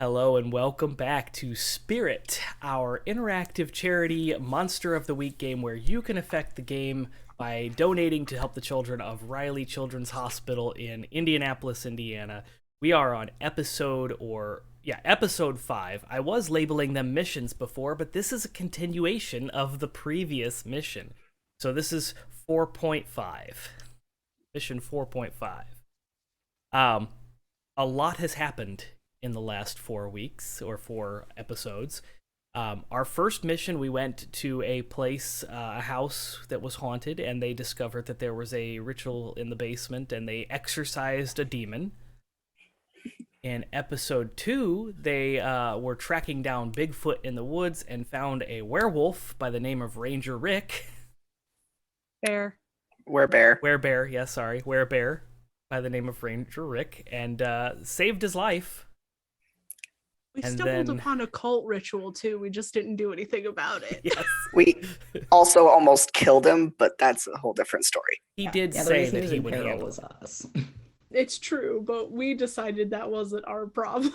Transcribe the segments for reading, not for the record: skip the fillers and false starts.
Hello and welcome back to Spirit, our interactive charity Monster of the Week game where you can affect the game by donating to help the children of Riley Children's Hospital in Indianapolis, Indiana. We are on episode 5. I was labeling them missions before, but this is a continuation of the previous mission. So this is 4.5. Mission 4.5. A lot has happened in the last 4 weeks or 4 episodes. Our first mission, we went to a place, a house that was haunted, and they discovered that there was a ritual in the basement, and they exorcised a demon. In episode 2, they were tracking down Bigfoot in the woods and found a werewolf by the name of Ranger Rick. Bear. Werebear, yes, sorry. Werebear by the name of Ranger Rick, and saved his life. We stumbled upon a cult ritual, too. We just didn't do anything about it. Yes. We also almost killed him, but that's a whole different story. He did say that he would handle was us. It's true, but we decided that wasn't our problem.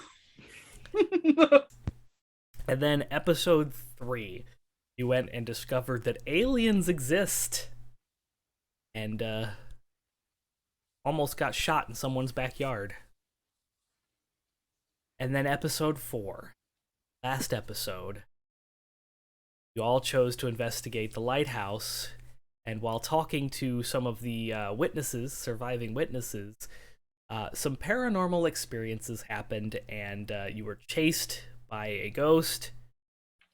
And then episode 3, you went and discovered that aliens exist. And almost got shot in someone's backyard. And then episode 4, last episode, you all chose to investigate the lighthouse, and while talking to some of the surviving witnesses, some paranormal experiences happened, and you were chased by a ghost,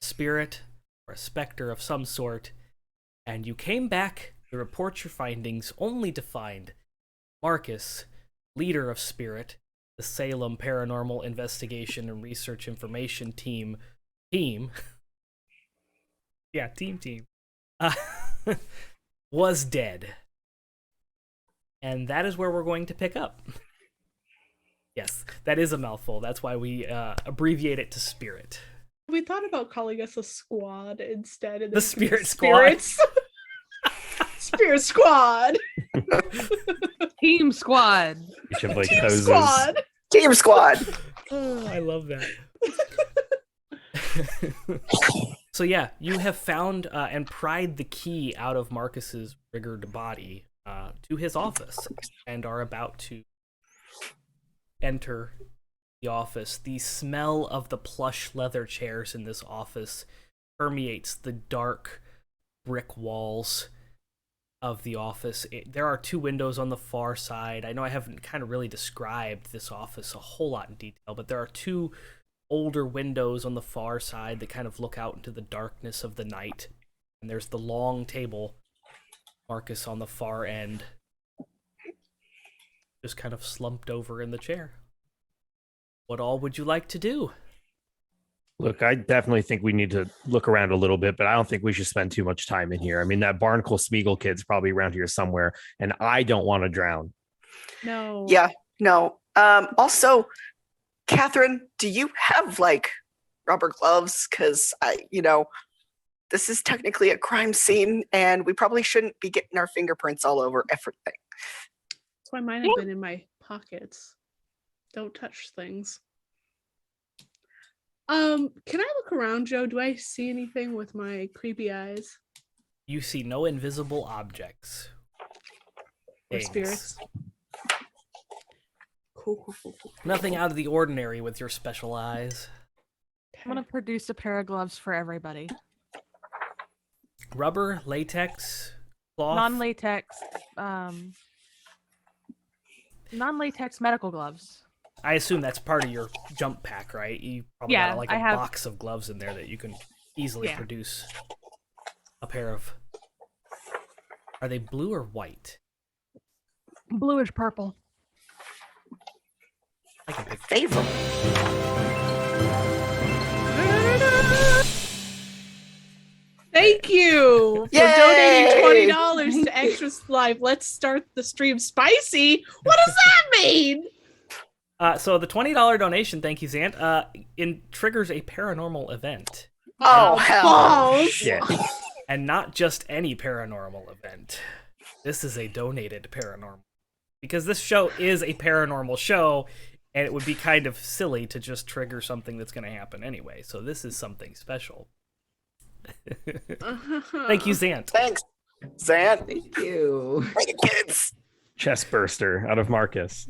spirit, or a specter of some sort, and you came back to report your findings, only to find Markus, leader of S.P.I.R.I.T, the Salem Paranormal Investigation and Research Information Team, was dead. And that is where we're going to pick up. Yes, that is a mouthful. That's why we abbreviate it to Spirit. We thought about calling us a squad instead. The Spirit Squad. Spirit Squad. Team Squad. Each of like Team poses. Squad. Team Squad. Oh, I love that. So yeah, you have found and pried the key out of Marcus's rigged body to his office and are about to enter the office. The smell of the plush leather chairs in this office permeates the dark brick walls of the office. There are 2 windows on the far side. I know I haven't kind of really described this office a whole lot in detail, but there are 2 older windows on the far side that kind of look out into the darkness of the night. And there's the long table, Markus on the far end, just kind of slumped over in the chair. What all would you like to do? Look, I definitely think we need to look around a little bit, but I don't think we should spend too much time in here. I mean, that Barnacle Smeagol kid's probably around here somewhere, and I don't want to drown. No. Yeah, no. Also, Catherine, do you have like rubber gloves? Because this is technically a crime scene, and we probably shouldn't be getting our fingerprints all over everything. That's why mine have been in my pockets. Don't touch things. Can I look around, Joe? Do I see anything with my creepy eyes? You see no invisible objects. Or Things. spirits? Cool. Nothing out of the ordinary with your special eyes. I'm gonna produce a pair of gloves for everybody. Rubber, latex, cloth. Non-latex medical gloves. I assume that's part of your jump pack, right? You probably got like a have box of gloves in there that you can easily produce a pair of. Are they blue or white? Bluish purple. I can pick. Favorable. Thank you for donating $20 to Extra Life. Let's start the stream spicy. What does that mean? So the $20 donation, thank you, Zant, triggers a paranormal event. Oh, hell. Shit. And not just any paranormal event. This is a donated paranormal. Because this show is a paranormal show, And it would be kind of silly to just trigger something that's going to happen anyway. So this is something special. Thank you, Zant. Thanks, Zant. Thank you. For the kids. Chest burster out of Marcus.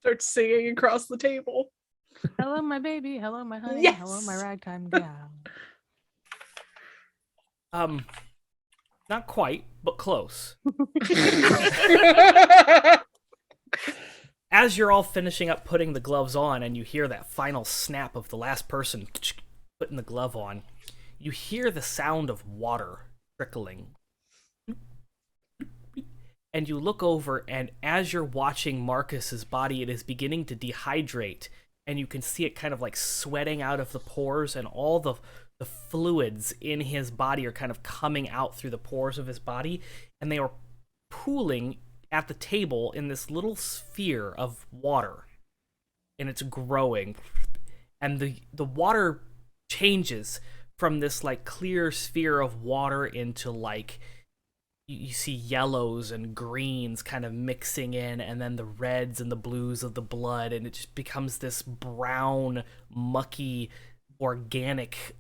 Start singing across the table. Hello, my baby. Hello, my honey. Yes! Hello, my ragtime gal. Not quite, but close. As you're all finishing up putting the gloves on and you hear that final snap of the last person putting the glove on, you hear the sound of water trickling. And you look over, and as you're watching Marcus's body, it is beginning to dehydrate, and you can see it kind of like sweating out of the pores, and all the fluids in his body are kind of coming out through the pores of his body, and they are pooling at the table in this little sphere of water, and it's growing, and the water changes from this like clear sphere of water into like you see yellows and greens kind of mixing in, and then the reds and the blues of the blood, and it just becomes this brown, mucky, organic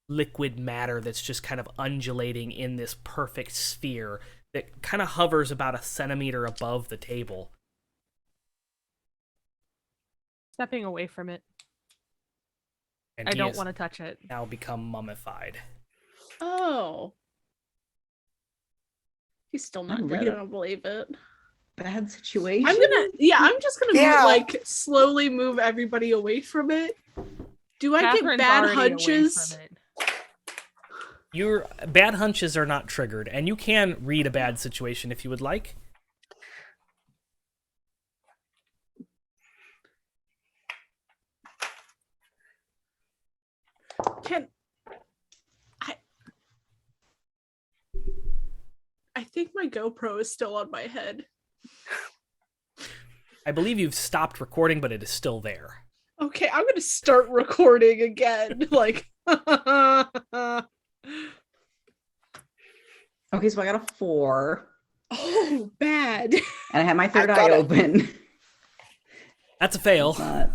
liquid matter that's just kind of undulating in this perfect sphere that kind of hovers about a centimeter above the table. Stepping away from it. And I he don't has want to touch it. now become mummified. Oh. He's still not dead. I don't believe it. Bad situation. I'm just gonna Yeah. like slowly move everybody away from it. Do I Catherine's get bad already away hunches? from it. Your bad hunches are not triggered, and you can read a bad situation if you would like. I think my GoPro is still on my head. I believe you've stopped recording, but it is still there. Okay, I'm gonna start recording again. Like Okay, so I got a 4. oh, bad. And I had my third I eye got it. open. That's a fail. It's not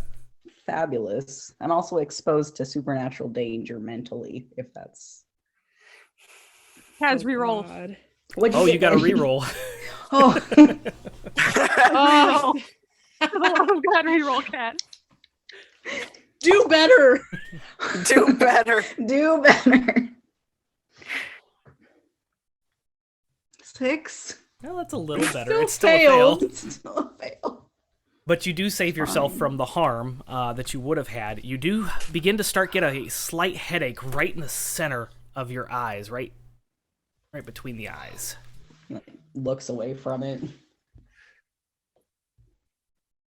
fabulous. I'm also exposed to supernatural danger mentally, if that's. Kaz, reroll. God. What'd Oh, get, you got to Betty? reroll. Oh, Oh, a lot of bad reroll, Cat. Do better. Do better. do better. 6. Well, that's a little better. Still It's still a fail. failed. Still a fail. But you do save yourself Fine. from the harm that you would have had. You do begin to start get a slight headache right in the center of your eyes, right between the eyes. Looks away from it.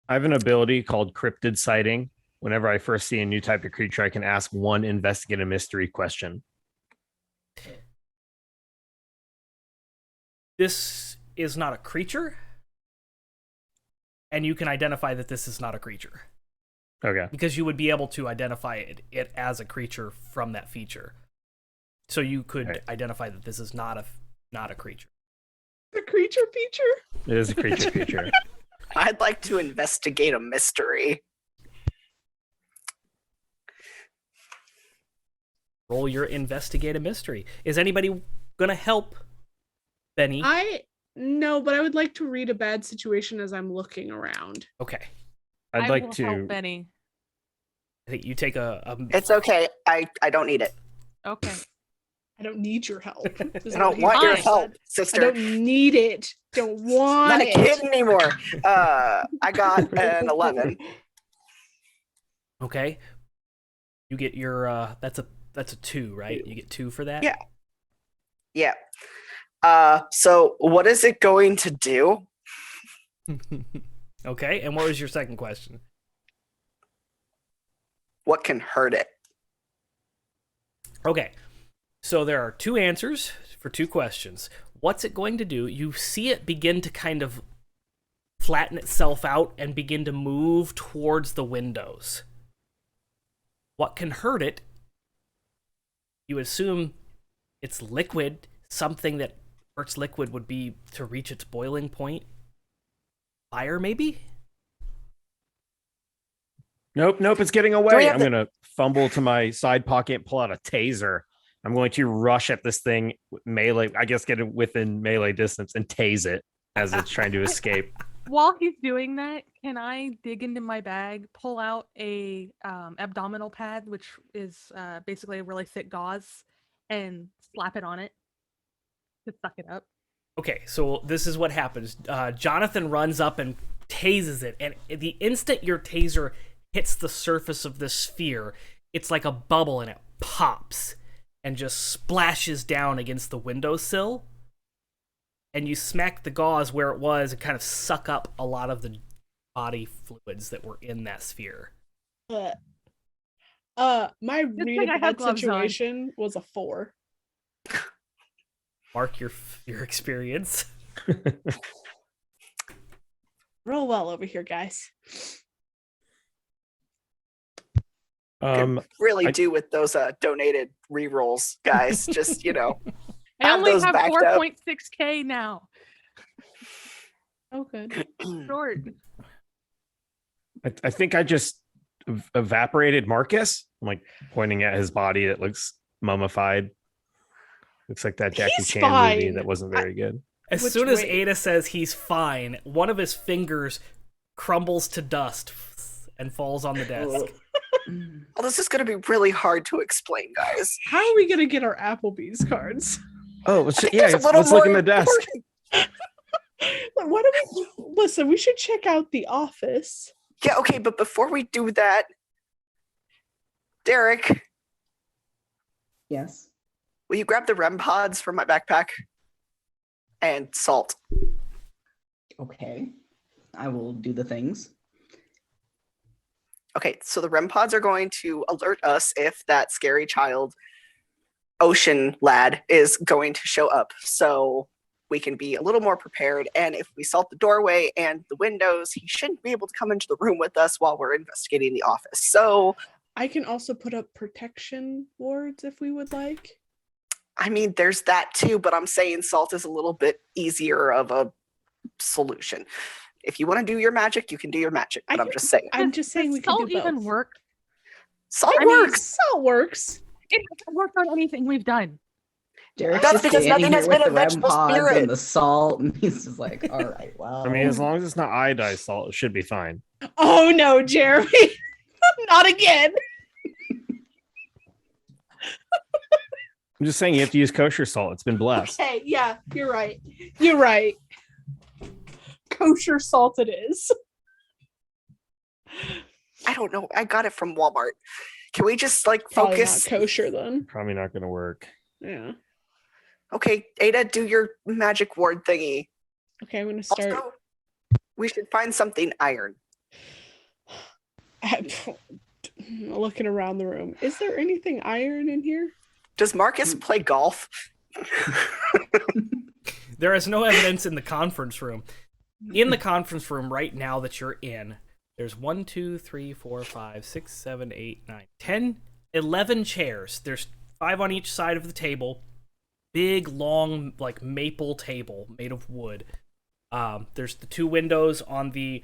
I have an ability called cryptid sighting. Whenever I first see a new type of creature, I can ask one investigate a mystery question. This is not a creature, and you can identify that this is not a creature Okay. because you would be able to identify it as a creature from that feature. So you could Right. identify that this is not a creature. The creature feature. It is a creature feature. I'd like to investigate a mystery. Roll your investigate a mystery. Is anybody gonna help Benny? No, but I would like to read a bad situation as I'm looking around. Okay. I'd I like will to. help Benny. I think you take a It's okay. I don't need it. Okay. I don't need your help. I don't want your Fine. help, I sister. don't need it. Don't want Not a it. kid anymore. I got an 11. okay. You get your that's a 2, right? You get 2 for that? Yeah. Yeah. So what is it going to do? Okay, and what was your second question? What can hurt it? Okay. So there are 2 answers for 2 questions. What's it going to do? You see it begin to kind of flatten itself out and begin to move towards the windows. What can hurt it? You assume it's liquid. Something that hurts liquid would be to reach its boiling point. Fire, maybe? Nope, it's getting we away. have I'm gonna fumble to my side pocket, pull out a taser. I'm going to rush at this thing melee. I guess get it within melee distance and tase it as it's trying to escape. While he's doing that, can I dig into my bag, pull out a abdominal pad, which is basically a really thick gauze, and slap it on it to suck it up? Okay, so this is what happens. Jonathan runs up and tases it, and the instant your taser hits the surface of the sphere, it's like a bubble and it pops and just splashes down against the windowsill. And you smack the gauze where it was and kind of suck up a lot of the body fluids that were in that sphere. My thing read I a have pad gloves on. situation was a 4. Mark your experience. Roll well over here, guys. Really do with those donated rerolls, guys. Just I have only those have backed up. 4.6k now. Oh, good. Short. I think I just evaporated Marcus. I'm like pointing at his body that looks mummified. Looks like that Jackie He's Chan movie fine. that wasn't very good. As Which soon as way? Ada says he's fine, one of his fingers crumbles to dust and falls on the desk. Well, this is going to be really hard to explain, guys. How are we gonna get our Applebee's cards? Oh, I think yeah. there's a little Let's look in more the desk. important- What do we listen? We should check out the office. Yeah, okay, but before we do that, Derek, Yes. will you grab the REM pods from my backpack? And salt. Okay. I will do the things. Okay, so the REM pods are going to alert us if that scary child ocean lad is going to show up. So we can be a little more prepared. And if we salt the doorway and the windows, he shouldn't be able to come into the room with us while we're investigating the office. So, I can also put up protection wards if we would like. I mean, there's that too, but I'm saying salt is a little bit easier of a solution. If you want to do your magic, you can do your magic, but I'm just saying. I'm just saying we Does can do salt both. even work? Salt I mean, works. salt works. It doesn't work on anything we've done. Derek's That's just because standing nothing here has with been a the REM vegetable pods spirit. and the salt, and he's just like, all right, well. I mean, as long as it's not iodized salt, it should be fine. Oh no, Jeremy. Not again. I'm just saying you have to use kosher salt. It's been blessed. Okay, yeah, you're right. You're right. Kosher salt it is. I don't know. I got it from Walmart. Can we just Probably focus? not kosher then. Probably not going to work. Yeah. Okay, Ada, do your magic ward thingy. Okay, I'm gonna start. Also, we should find something iron. Looking around the room. Is there anything iron in here? Does Marcus play golf? There is no evidence in the conference room. In the conference room right now that you're in, there's 1, 2, 3, 4, 5, 6, 7, 8, 9, 10, 11 chairs. There's 5 on each side of the table. Big, long, like maple table made of wood. There's the 2 windows on the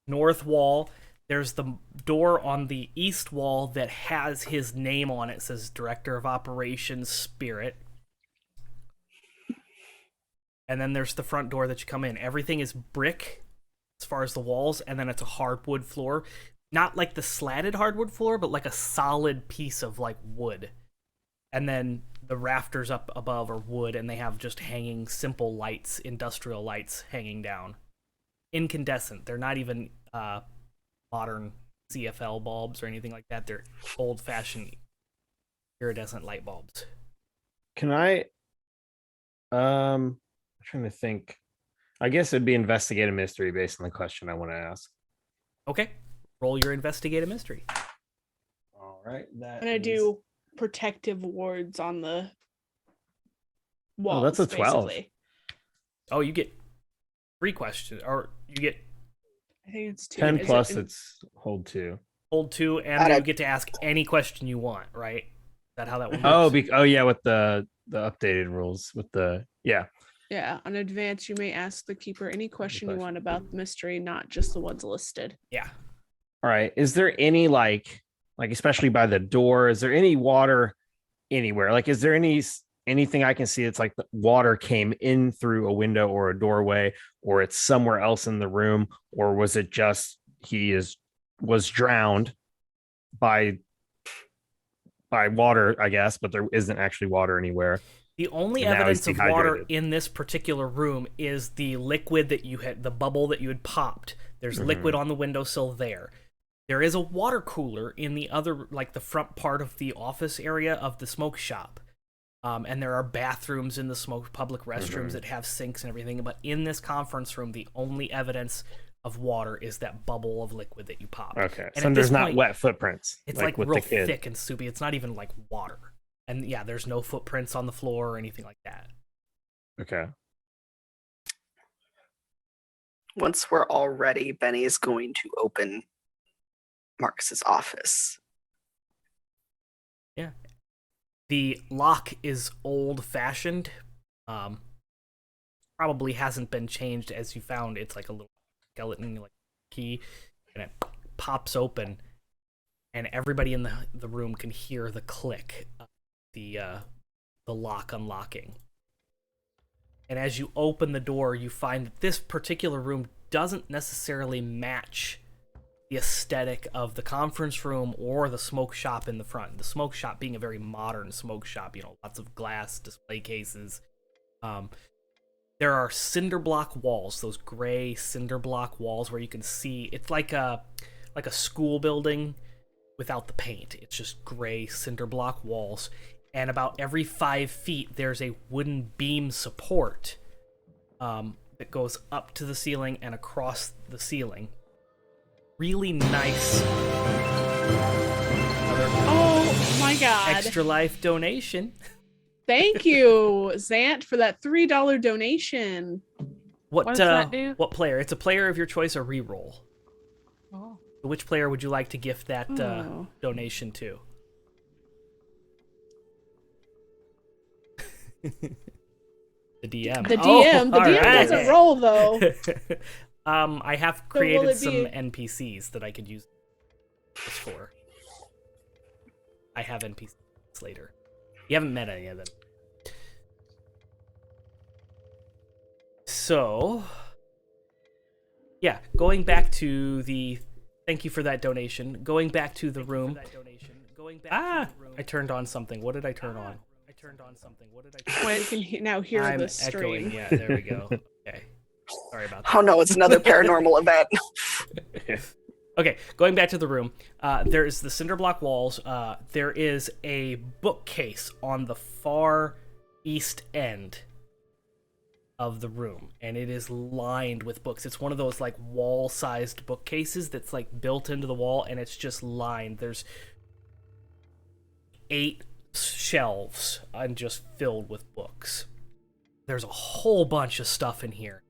north wall. There's the door on the east wall that has his name on it. It says Director of Operations Spirit. And then there's the front door that you come in. Everything is brick as far as the walls, and then it's a hardwood floor. Not like the slatted hardwood floor, but like a solid piece of like wood. And then the rafters up above are wood, and they have just hanging simple lights, industrial lights hanging down. Incandescent. They're not even modern CFL bulbs or anything like that. They're old-fashioned iridescent light bulbs. Can I? I'm trying to think. I guess it'd be investigate a mystery based on the question I want to ask. Okay, roll your investigative mystery. All right, I'm gonna do protective wards on the walls. that's a 12. basically. Oh, you get 3 questions, or you get I think it's 2. 10 Is plus. it- It's hold 2. hold 2, and Got then it. you get to ask any question you want, right? Is that how that one Oh, works? yeah, with the updated rules with the Yeah, on advance, you may ask the keeper any question you question. want about the mystery, not just the ones listed. Yeah. All right. Is there any like especially by the door? Is there any water anywhere? Like, is there anything I can see? It's like the water came in through a window or a doorway, or it's somewhere else in the room, or was it just was drowned by water, I guess, but there isn't actually water anywhere. The only And now he's evidence of water dehydrated. in this particular room is the liquid that you had, the bubble that you had popped. There's liquid on the windowsill there. There is a water cooler in the other, like the front part of the office area of the smoke shop. And there are bathrooms in the public restrooms that have sinks and everything. But in this conference room, the only evidence of water is that bubble of liquid that you popped. Okay. And So at there's this not point, wet footprints. it's like with real the kid. thick and soupy. It's not even like water. And yeah, there's no footprints on the floor or anything like that. Okay. Once we're all ready, Benny is going to open Marcus's office. Yeah. The lock is old-fashioned. Probably hasn't been changed as you found. It's like a little skeleton like key, and it pops open, and everybody in the room can hear the click of the lock unlocking. And as you open the door, you find that this particular room doesn't necessarily match the aesthetic of the conference room or the smoke shop in the front. The smoke shop being a very modern smoke shop, lots of glass display cases. There are cinder block walls, those gray cinder block walls where you can see, it's like a school building without the paint. It's just gray cinder block walls. And about every 5 feet, there's a wooden beam support that goes up to the ceiling and across the ceiling. Really nice. Oh my god. Extra Life donation. Thank you, Zant, for that $3 donation. What does that do? What player? It's a player of your choice or reroll. Oh. Which player would you like to gift that Oh. donation to? The DM. The DM. The all DM right. doesn't roll though. I have will created it some be- NPCs that I could use this for. I have NPCs later. You haven't met any of them. So, yeah, going back to the... Thank you for that donation. Going back to the room. I turned on something. What did I turn on? Wait, you can now hear I'm the stream. echoing. Yeah, there we go. Okay. Sorry about that. Oh no, it's another paranormal event. Okay, going back to the room. There's the cinder block walls. There is a bookcase on the far east end of the room, and it is lined with books. It's one of those like wall-sized bookcases that's like built into the wall, and it's just lined. There's 8 shelves and just filled with books. There's a whole bunch of stuff in here.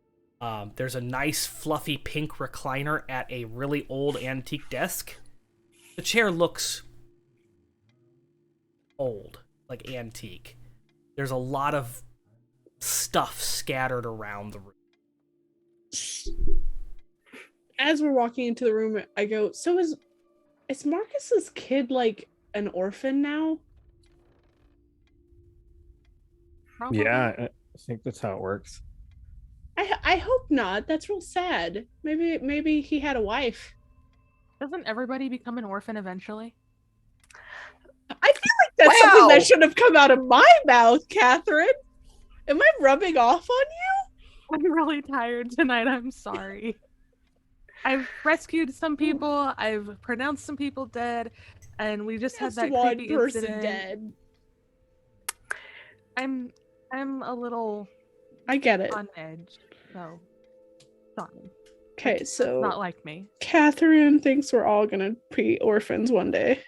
There's a nice fluffy pink recliner at a really old antique desk. The chair looks old, like antique. There's a lot of stuff scattered around the room. As we're walking into the room, I go, so is Marcus's kid like an orphan now? Probably. Yeah, I think that's how it works. I hope not. That's real sad. Maybe he had a wife. Doesn't everybody become an orphan eventually? I feel like that's something Wow. that should have come out of my mouth, Catherine. Am I rubbing off on you? I'm really tired tonight. I'm sorry. I've rescued some people. I've pronounced some people dead, and we just had Just that one creepy person incident. dead. I'm a little I get it. on edge, so sorry. Okay, That's so not like me. Catherine thinks we're all gonna be orphans one day.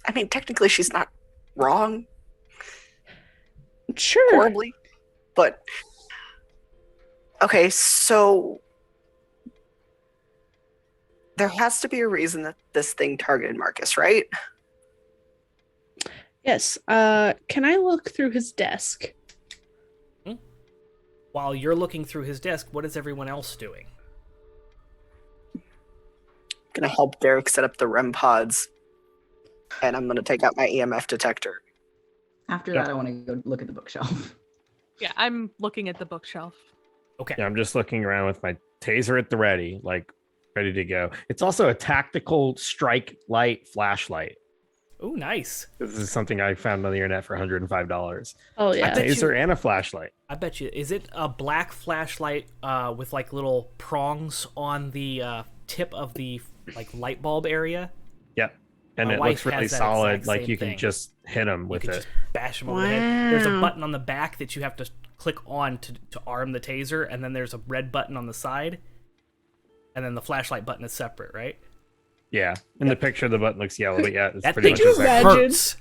I mean, technically, she's not wrong Sure. horribly, but okay. So there has to be a reason that this thing targeted Marcus, right? Yes. Can I look through his desk? While you're looking through his desk, what is everyone else doing? gonna help Derek set up the REM pods, and I'm gonna take out my EMF detector. After Yep. that, I want to go look at the bookshelf. Yeah, I'm looking at the bookshelf. Okay. Yeah, I'm just looking around with my taser at the ready, like ready to go. It's also a tactical strike light flashlight. Oh, nice. This is something I found on the internet for $105. Oh I yeah. bet Taser you- and a flashlight. I bet you. Is it a black flashlight with like little prongs on the tip of the like light bulb area? Yep. And My it wife looks really has that solid. exact Like same you can thing. just hit them You with can it. just bash them over the head. There's a Wow. button on the back that you have to click on to arm the taser, and then there's a red button on the side, and then the flashlight button is separate, right? Yeah. In the picture, the button looks yellow, but yeah, it's That pretty thing much you exactly imagine? hurts.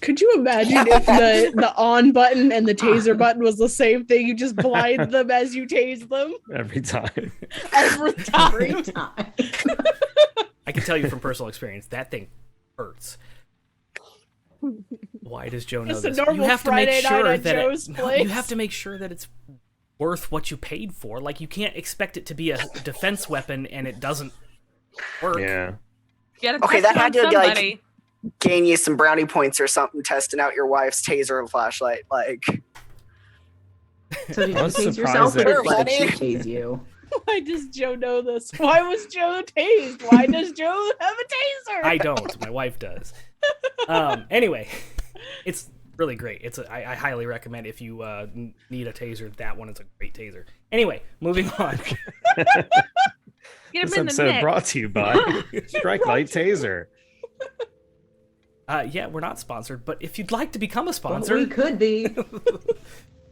Could you imagine if the on button and the taser button was the same thing? You just blind them as you tase them every time. every time. Every time. I can tell you from personal experience, that thing hurts. Why does Joe know It's a this? normal You have to Friday make night sure at that Joe's you place. have to make sure that it's worth what you paid for. Like you can't expect it to be a defense weapon and it doesn't work. Yeah. You gotta Okay, test that it had on to, like, somebody. Gain you some brownie points or something testing out your wife's taser and flashlight. Like, So did you I was tase surprised yourself or that- did let a Honey. chick tase you? Why does Joe know this? Why was Joe tased? Why does Joe have a taser? I don't. My wife does. Anyway, it's really great. I highly recommend if you need a taser. That one is a great taser. Anyway, moving on. Get This him in the episode neck. brought to you by Strike Light Taser. Yeah, we're not sponsored, but if you'd like to become a But sponsor, we could be.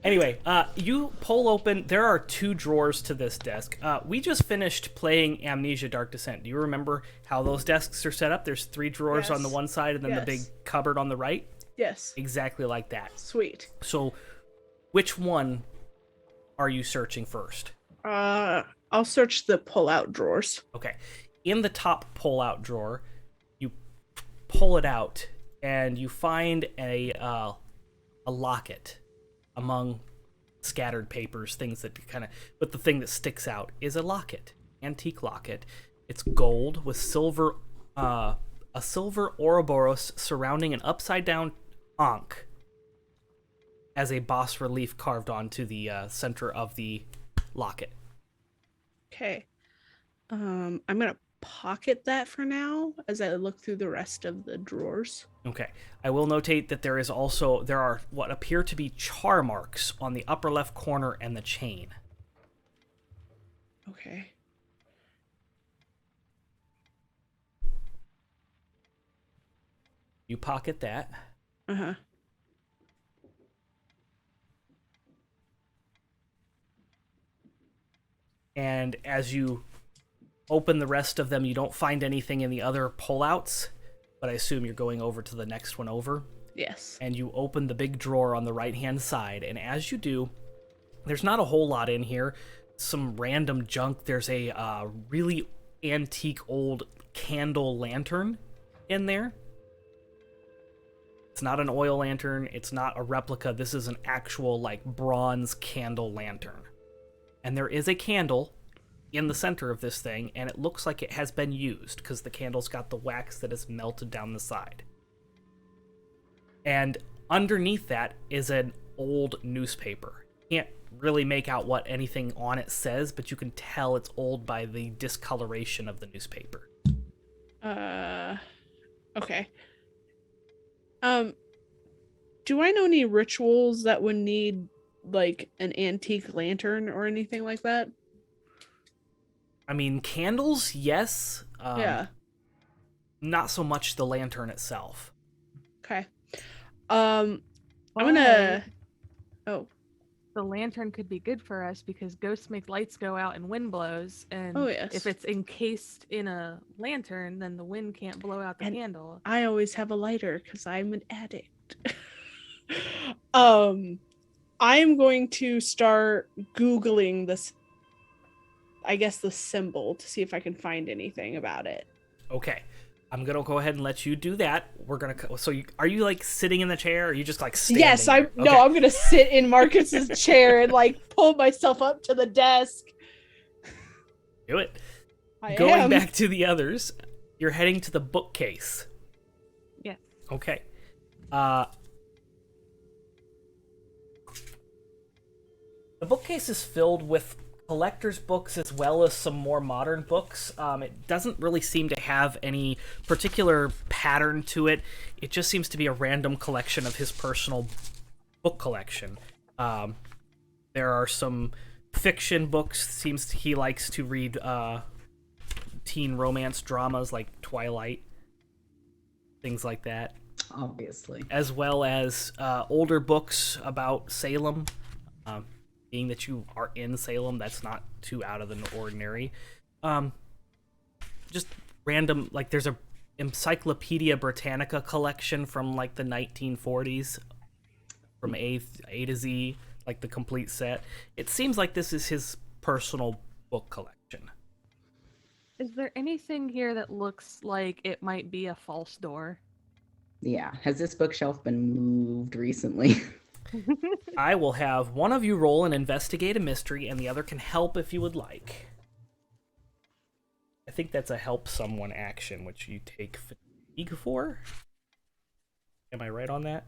Anyway, you pull open. There are 2 drawers to this desk. We just finished playing Amnesia: Dark Descent. Do you remember how those desks are set up? There's 3 drawers on the Yes. one side and then the big Yes. cupboard on the right. Yes. Exactly like that. Sweet. So, which one are you searching first? I'll search the pull-out drawers. Okay. In the top pull-out drawer, you pull it out and you find a locket among scattered papers, things that kind of, but the thing that sticks out is a locket, antique locket. It's gold with silver, a silver Ouroboros surrounding an upside down ankh as a bas relief carved onto the center of the locket. Okay. I'm gonna pocket that for now as I look through the rest of the drawers. Okay. I will notate that there are what appear to be char marks on the upper left corner and the chain. Okay. You pocket that. Uh-huh. And as you open the rest of them, you don't find anything in the other pullouts, but I assume you're going over to the next one over. Yes. And you open the big drawer on the right-hand side, and as you do, there's not a whole lot in here. Some random junk. There's a really antique old candle lantern in there. It's not an oil lantern. It's not a replica. This is an actual, like, bronze candle lantern. And there is a candle in the center of this thing, and it looks like it has been used because the candle's got the wax that is melted down the side. And underneath that is an old newspaper. Can't really make out what anything on it says, but you can tell it's old by the discoloration of the newspaper. Okay. Do I know any rituals that would need like an antique lantern or anything like that? I mean, candles, yes. Yeah. Not so much the lantern itself. Okay. I'm gonna. Oh. The lantern could be good for us because ghosts make lights go out and wind blows, and Oh, yes. if it's encased in a lantern, then the wind can't blow out the And- candle. I always have a lighter because I'm an addict. I'm going to start Googling this, I guess, the symbol to see if I can find anything about it. Okay. I'm going to go ahead and let you do that. We're going to... So are you, like, sitting in the chair, or are you just, like, standing Yes, there? No, Okay. I'm going to sit in Marcus's chair and, like, pull myself up to the desk. Do it. Going back to the others, you're heading to the bookcase. Yes. Okay. The bookcase is filled with collector's books as well as some more modern books. It doesn't really seem to have any particular pattern to it. It just seems to be a random collection of his personal book collection. There are some fiction books. Seems he likes to read teen romance dramas like Twilight, things like that. Obviously. As well as older books about Salem. Being that you are in Salem, that's not too out of the ordinary. Just random, like there's a Encyclopedia Britannica collection from like the 1940s, from A to Z, like the complete set. It seems like this is his personal book collection. Is there anything here that looks like it might be a false door? Yeah. Has this bookshelf been moved recently? I will have one of you roll and investigate a mystery, and the other can help if you would like. I think that's a help someone action, which you take fatigue for. Am I right on that?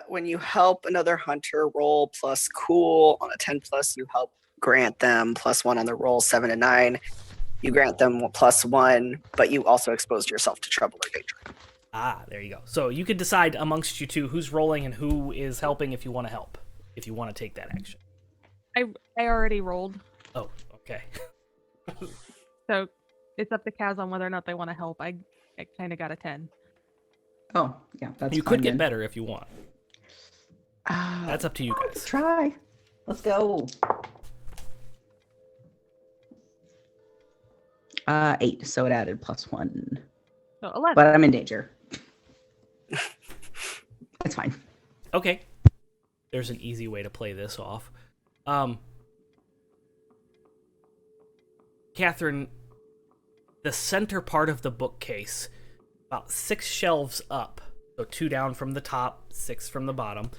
When you help another hunter, roll plus cool. On a 10 plus, you help grant them +1 on the roll, 7 and 9. You grant them +1, but you also exposed yourself to trouble or danger. Ah, there you go. So you can decide amongst you two who's rolling and who is helping if you want to help, if you want to take that action. I already rolled, Oh, okay. so it's up to Kaz on whether or not they want to help. I kind of got a 10. Oh, yeah. That's You fine could get then. better if you want. That's up to you guys. Try. Let's go. 8, so it added +1. So 11. But I'm in danger. It's fine. Okay. There's an easy way to play this off. Catherine, the center part of the bookcase, about 6 shelves up, so 2 down from the top, 6 from the bottom,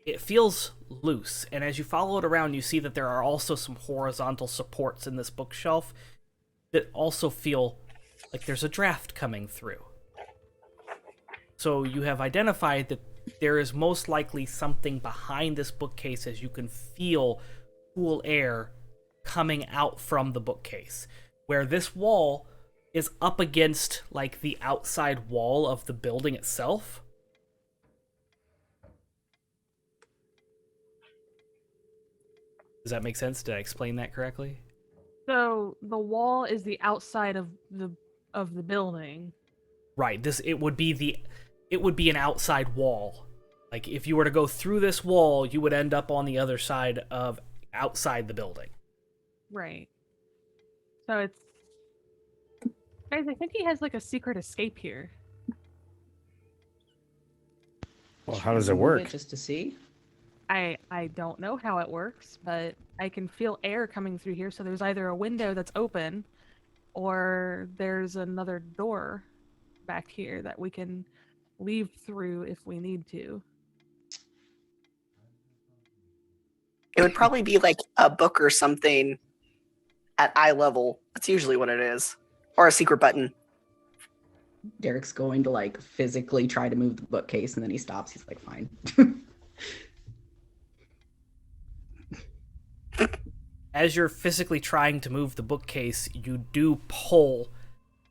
it feels loose, and as you follow it around, you see that there are also some horizontal supports in this bookshelf that also feel like there's a draft coming through. So you have identified that there is most likely something behind this bookcase, as you can feel cool air coming out from the bookcase, where this wall is up against like the outside wall of the building itself. Does that make sense? Did I explain that correctly? So the wall is the outside of the building. Right. It would be an outside wall. Like if you were to go through this wall, you would end up on the other side of outside the building. Right. So it's... Guys, I think he has like a secret escape here. Well, how does it Move work? Just to see. I don't know how it works, but I can feel air coming through here, so there's either a window that's open or there's another door back here that we can leave through if we need to. It would probably be like a book or something at eye level. That's usually what it is. Or a secret button. Derek's going to like physically try to move the bookcase, and then he stops. He's like, fine. As you're physically trying to move the bookcase, you do pull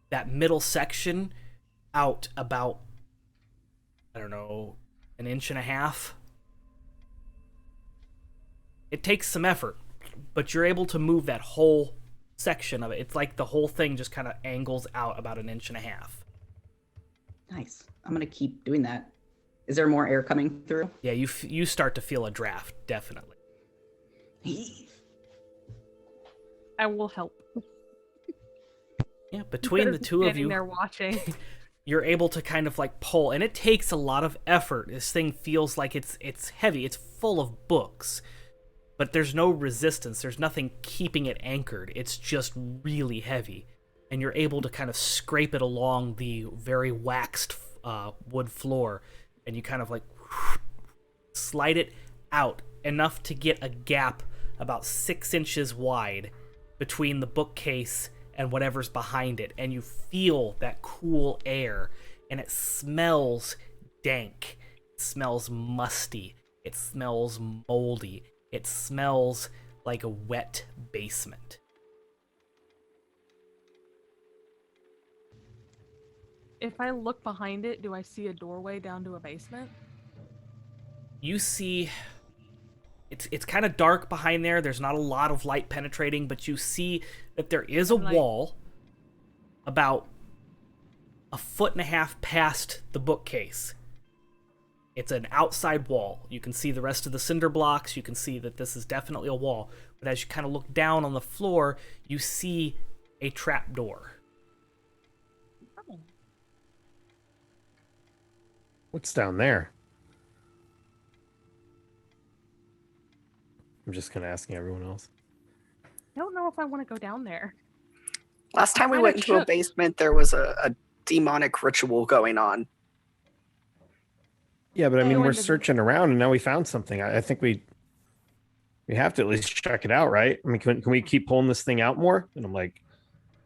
that middle section out about, I don't know, 1.5 inches. It takes some effort, but you're able to move that whole section of it. It's like the whole thing just kind of angles out about 1.5 inches. Nice. I'm gonna keep doing that. Is there more air coming through? Yeah, you start to feel a draft, definitely. I will help. Yeah, between the two of you, They're watching. you're able to kind of like pull, and it takes a lot of effort. This thing feels like it's heavy. It's full of books, but there's no resistance. There's nothing keeping it anchored. It's just really heavy, and you're able to kind of scrape it along the very waxed wood floor, and you kind of like slide it out enough to get a gap about 6 inches wide between the bookcase and whatever's behind it, and you feel that cool air, and it smells dank. It smells musty. It smells moldy. It smells like a wet basement. If I look behind it, do I see a doorway down to a basement? You see, it's kind of dark behind there. There's not a lot of light penetrating, but you see that there is a wall about 1.5 feet past the bookcase. It's an outside wall. You can see the rest of the cinder blocks. You can see that this is definitely a wall. But as you kind of look down on the floor, you see a trap door. What's down there? I'm just kind of asking everyone else. I don't know if I want to go down there. Last time we Kinda went into a shook. basement, there was a demonic ritual going on. Yeah, but I mean, Go we're into the- searching around and now we found something. I think we have to at least check it out, right? I mean, can we keep pulling this thing out more? And I'm like,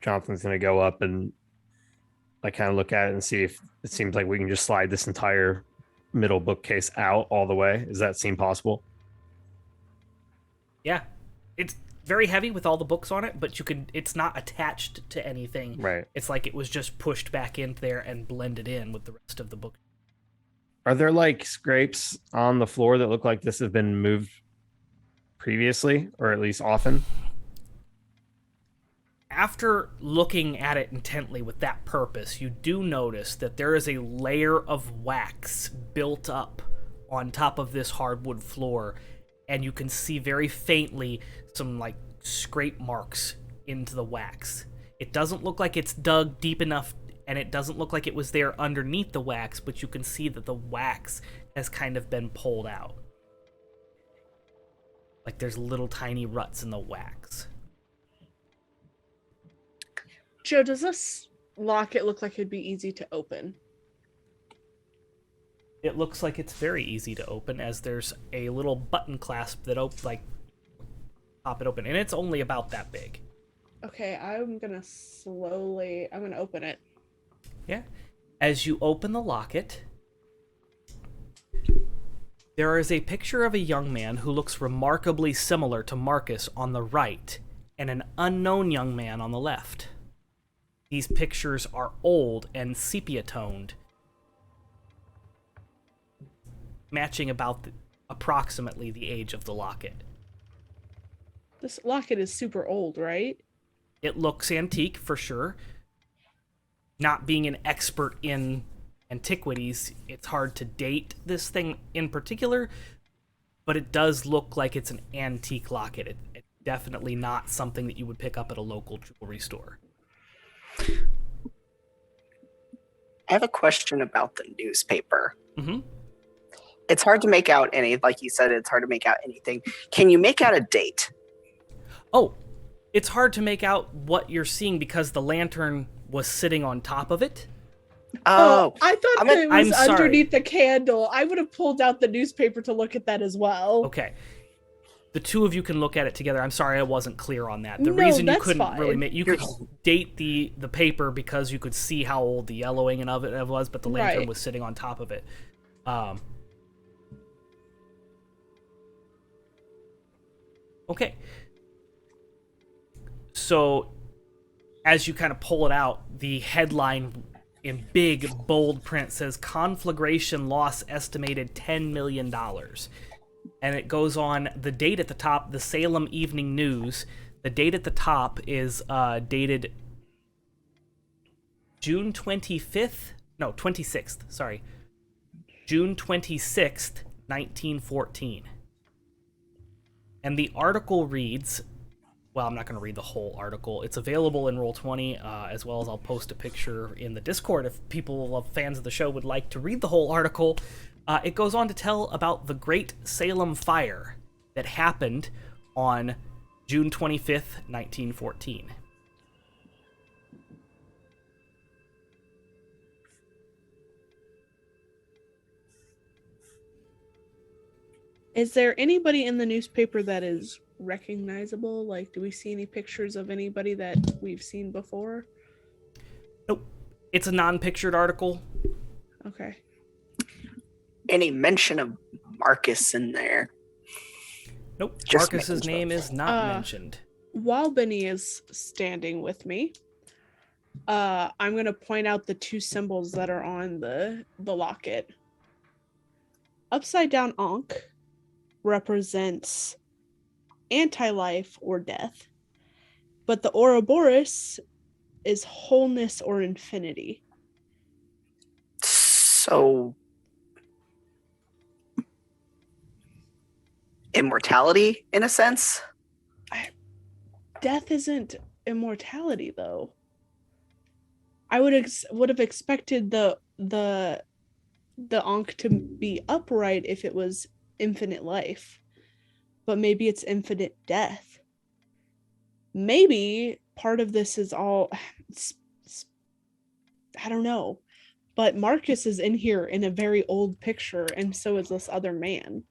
Jonathan's going to go up and like kind of look at it and see if it seems like we can just slide this entire middle bookcase out all the way. Does that seem possible? Yeah. It's very heavy with all the books on it, but it's not attached to anything. Right. It's like it was just pushed back in there and blended in with the rest of the book. Are there like scrapes on the floor that look like this have been moved previously, or at least often? After looking at it intently with that purpose, you do notice that there is a layer of wax built up on top of this hardwood floor, and you can see very faintly some like scrape marks into the wax. It doesn't look like it's dug deep enough, and it doesn't look like it was there underneath the wax, but you can see that the wax has kind of been pulled out. Like there's little tiny ruts in the wax. Joe, does this locket look like it'd be easy to open? It looks like it's very easy to open, as there's a little button clasp that pop it open, and it's only about that big. Okay, I'm gonna open it. Yeah. As you open the locket, there is a picture of a young man who looks remarkably similar to Markus on the right, and an unknown young man on the left. These pictures are old and sepia-toned, matching about approximately the age of the locket. This locket is super old, right? It looks antique for sure. Not being an expert in antiquities, it's hard to date this thing in particular, but it does look like it's an antique locket. It's definitely not something that you would pick up at a local jewelry store. I have a question about the newspaper. Mm-hmm. It's hard to make out like you said, it's hard to make out anything. Can you make out a date? Oh, it's hard to make out what you're seeing because the lantern was sitting on top of it. Oh, I thought I'm that it was sorry. underneath the candle. I would have pulled out the newspaper to look at that as well. Okay. The two of you can look at it together. I'm sorry I wasn't clear on that. The No, reason you that's couldn't fine. really make... You could date the paper because you could see how old the yellowing of it was, but the lantern Right. was sitting on top of it. Okay. So, as you kind of pull it out, the headline in big, bold print says, "Conflagration loss estimated $10 million." And it goes on, the date at the top, the Salem Evening News, the date at the top is dated June 26th, sorry. June 26th, 1914. And the article reads, well, I'm not going to read the whole article. It's available in Roll20, as well as I'll post a picture in the Discord if people, fans of the show, would like to read the whole article. It goes on to tell about the Great Salem Fire that happened on June 25th, 1914. Is there anybody in the newspaper that is recognizable? Like, do we see any pictures of anybody that we've seen before? Nope. It's a non-pictured article. Okay. Any mention of Marcus in there? Nope. Just Marcus's making name sure. is not mentioned. While Benny is standing with me, I'm gonna point out the two symbols that are on the locket. Upside down Ankh represents anti-life or death, but the Ouroboros is wholeness or infinity. So immortality in a sense. Death isn't immortality, though. I would have expected the Ankh to be upright if it was infinite life, but maybe it's infinite death. Maybe part of this is all I don't know, but Marcus is in here in a very old picture, and so is this other man.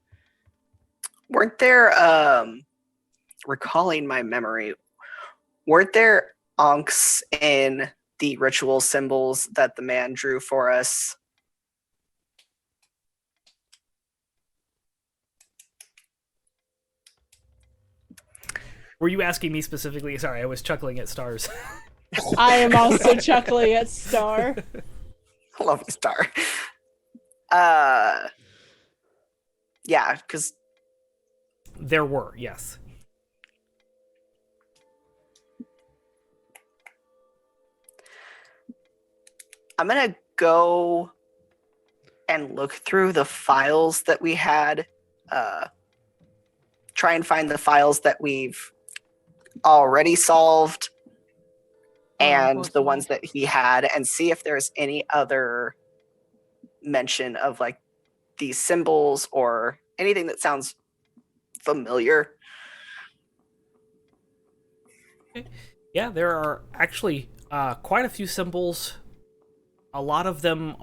Weren't there recalling my memory, weren't there Ankhs in the ritual symbols that the man drew for us? Were you asking me specifically? Sorry, I was chuckling at stars. I am also chuckling at Star. I love you, Star. Yeah, because There were, yes. I'm gonna go and look through the files that we had. Try and find the files that we've already solved and the ones that he had, and see if there's any other mention of like these symbols or anything that sounds familiar. Yeah, there are actually quite a few symbols. A lot of them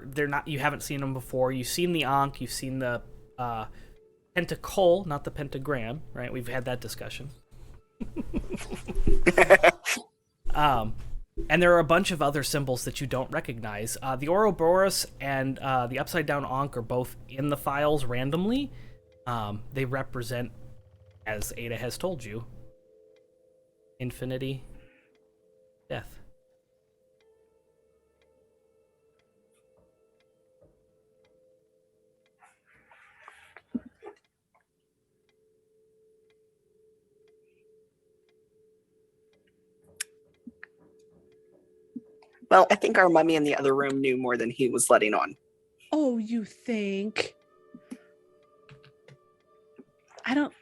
they're not, you haven't seen them before. You've seen the Ankh, you've seen the pentacle, not the pentagram, right? We've had that discussion. And there are a bunch of other symbols that you don't recognize. The Ouroboros and the Upside Down Ankh are both in the files randomly. They represent, as Ada has told you, infinity, death. Well, I think our mummy in the other room knew more than he was letting on. Oh, you think? I don't.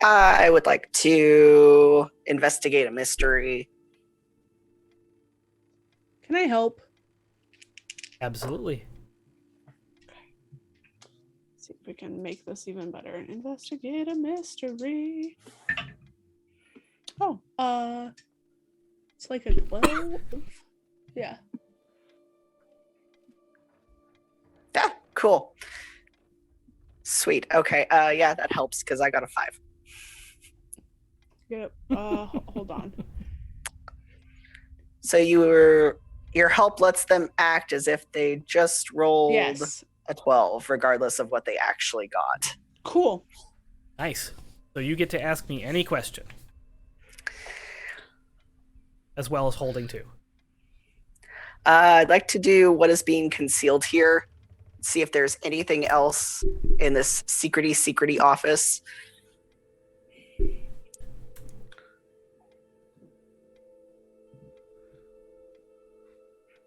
I would like to investigate a mystery. Can I help? Absolutely. See if we can make this even better. Investigate a mystery. Oh, it's like a 12. Yeah. Yeah, cool. Sweet. Okay. Yeah, that helps because I got a 5. Yep. Hold on. So your help lets them act as if they just rolled Yes. a 12, regardless of what they actually got. Cool. Nice. So you get to ask me any question, as well as holding two. I'd like to do what is being concealed here. See if there's anything else in this secrety office.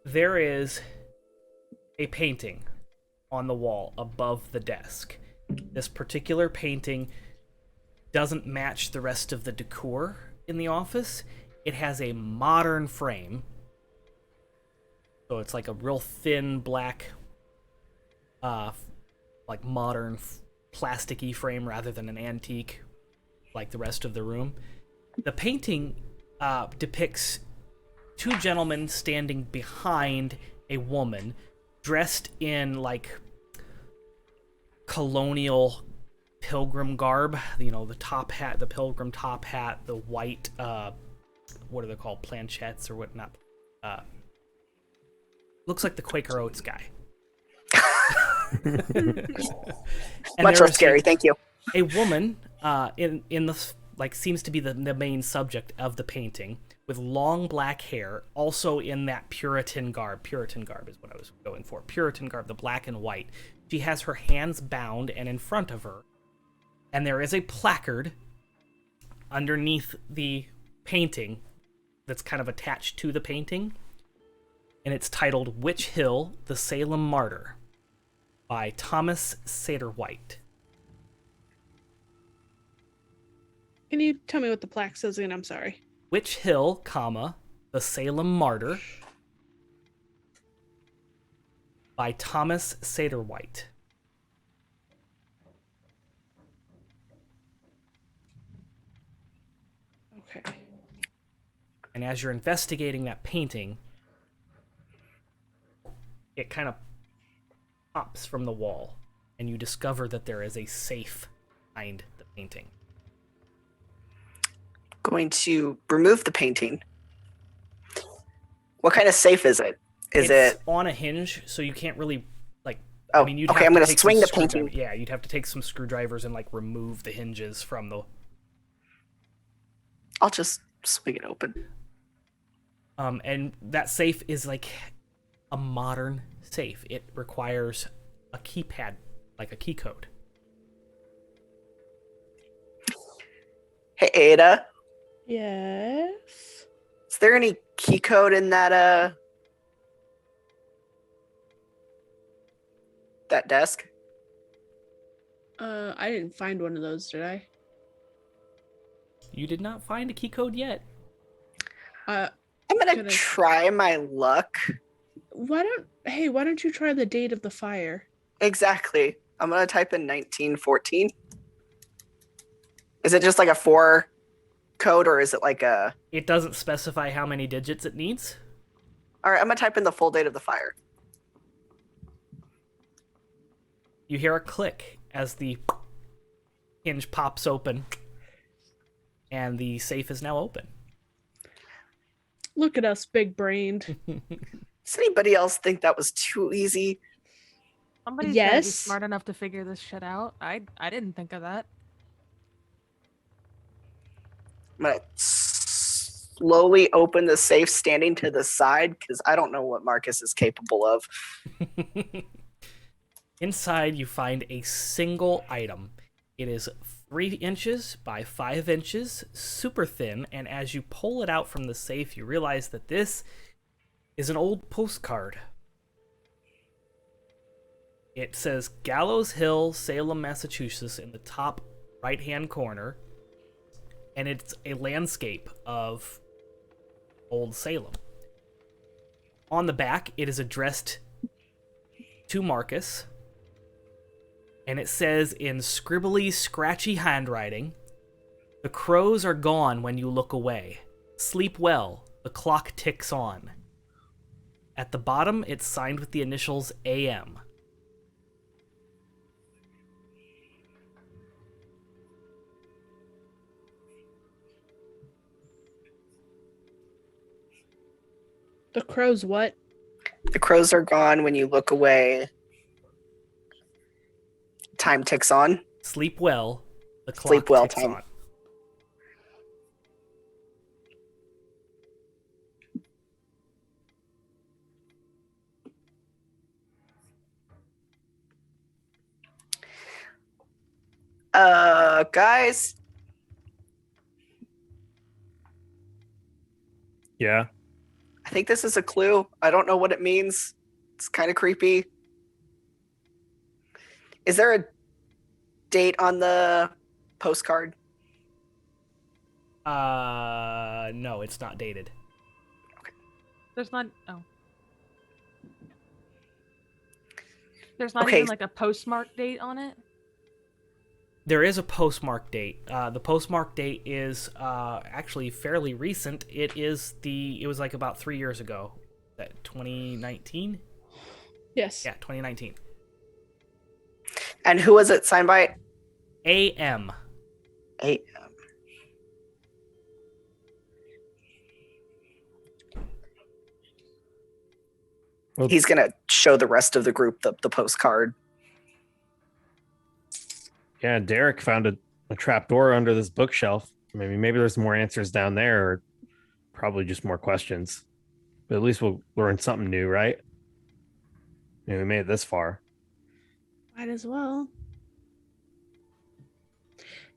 There is a painting on the wall above the desk. This particular painting doesn't match the rest of the decor in the office. It has a modern frame. So it's like a real thin black, like modern plasticky frame rather than an antique like the rest of the room. The painting depicts two gentlemen standing behind a woman dressed in like colonial pilgrim garb, you know, the top hat, the pilgrim top hat, the white what are they called, planchettes or whatnot. Looks like the Quaker Oats guy. Much less scary, thank you. A woman in the like seems to be the main subject of the painting, with long black hair, also in that Puritan garb. Puritan garb is what I was going for. Puritan garb, the black and white. She has her hands bound, and in front of her, and there is a placard underneath the painting that's kind of attached to the painting, and it's titled Witch Hill, the Salem Martyr by Thomas S.P.I.R.I.T. Can you tell me what the plaque says again? I'm sorry. Witch Hill, comma, the Salem Martyr by Thomas S.P.I.R.I.T. Okay. And as you're investigating that painting, it kind of pops from the wall, and you discover that there is a safe behind the painting. Going to remove the painting. What kind of safe is it? Is It's it on a hinge, so you can't really like. Oh, I mean, you'd okay, have I'm to gonna take swing some the screwdriver- painting. Yeah, you'd have to take some screwdrivers and like remove the hinges from the. I'll just swing it open. And that safe is like a modern safe. It requires a keypad, like a key code. Hey Ada, Yes. is there any key code in that that desk? I didn't find one of those, did I? You did not find a key code yet. Uh, I'm gonna Could I- try my luck. why don't you try the date of the fire? Exactly. I'm gonna type in 1914. Is it just like a 4 code, or is it like a? It doesn't specify how many digits it needs. All right, I'm gonna type in the full date of the fire. You hear a click as the hinge pops open, and the safe is now open. Look at us, big brained. Does anybody else think that was too easy? Somebody's gotta be Yes. smart enough to figure this shit out. I didn't think of that. I'm gonna slowly open the safe, standing to the side, because I don't know what Marcus is capable of. Inside, you find a single item. It is 3 inches by 5 inches, super thin, and as you pull it out from the safe, you realize that this is an old postcard. It says Gallows Hill, Salem, Massachusetts in the top right-hand corner, and it's a landscape of old Salem. On the back, it is addressed to Marcus, and it says in scribbly, scratchy handwriting, "The crows are gone when you look away. Sleep well, the clock ticks on." At the bottom, it's signed with the initials AM. The crows what? The crows are gone when you look away. Time ticks on. Sleep well, the clock Sleep well ticks time. on. Guys, Yeah. I think this is a clue. I don't know what it means. It's kind of creepy. Is there a date on the postcard? No, it's not dated. There's not. Oh. There's not Okay. even like a postmark date on it. There is a postmark date. The postmark date is actually fairly recent. It was like about 3 years ago. That 2019? Yes. Yeah, 2019. And who was it signed by? AM. A. Well, He's gonna show the rest of the group the postcard. yeah, Derek found a trap door under this bookshelf. Maybe there's more answers down there, or probably just more questions. But at least we'll learn something new, right? We made it this far. Might as well.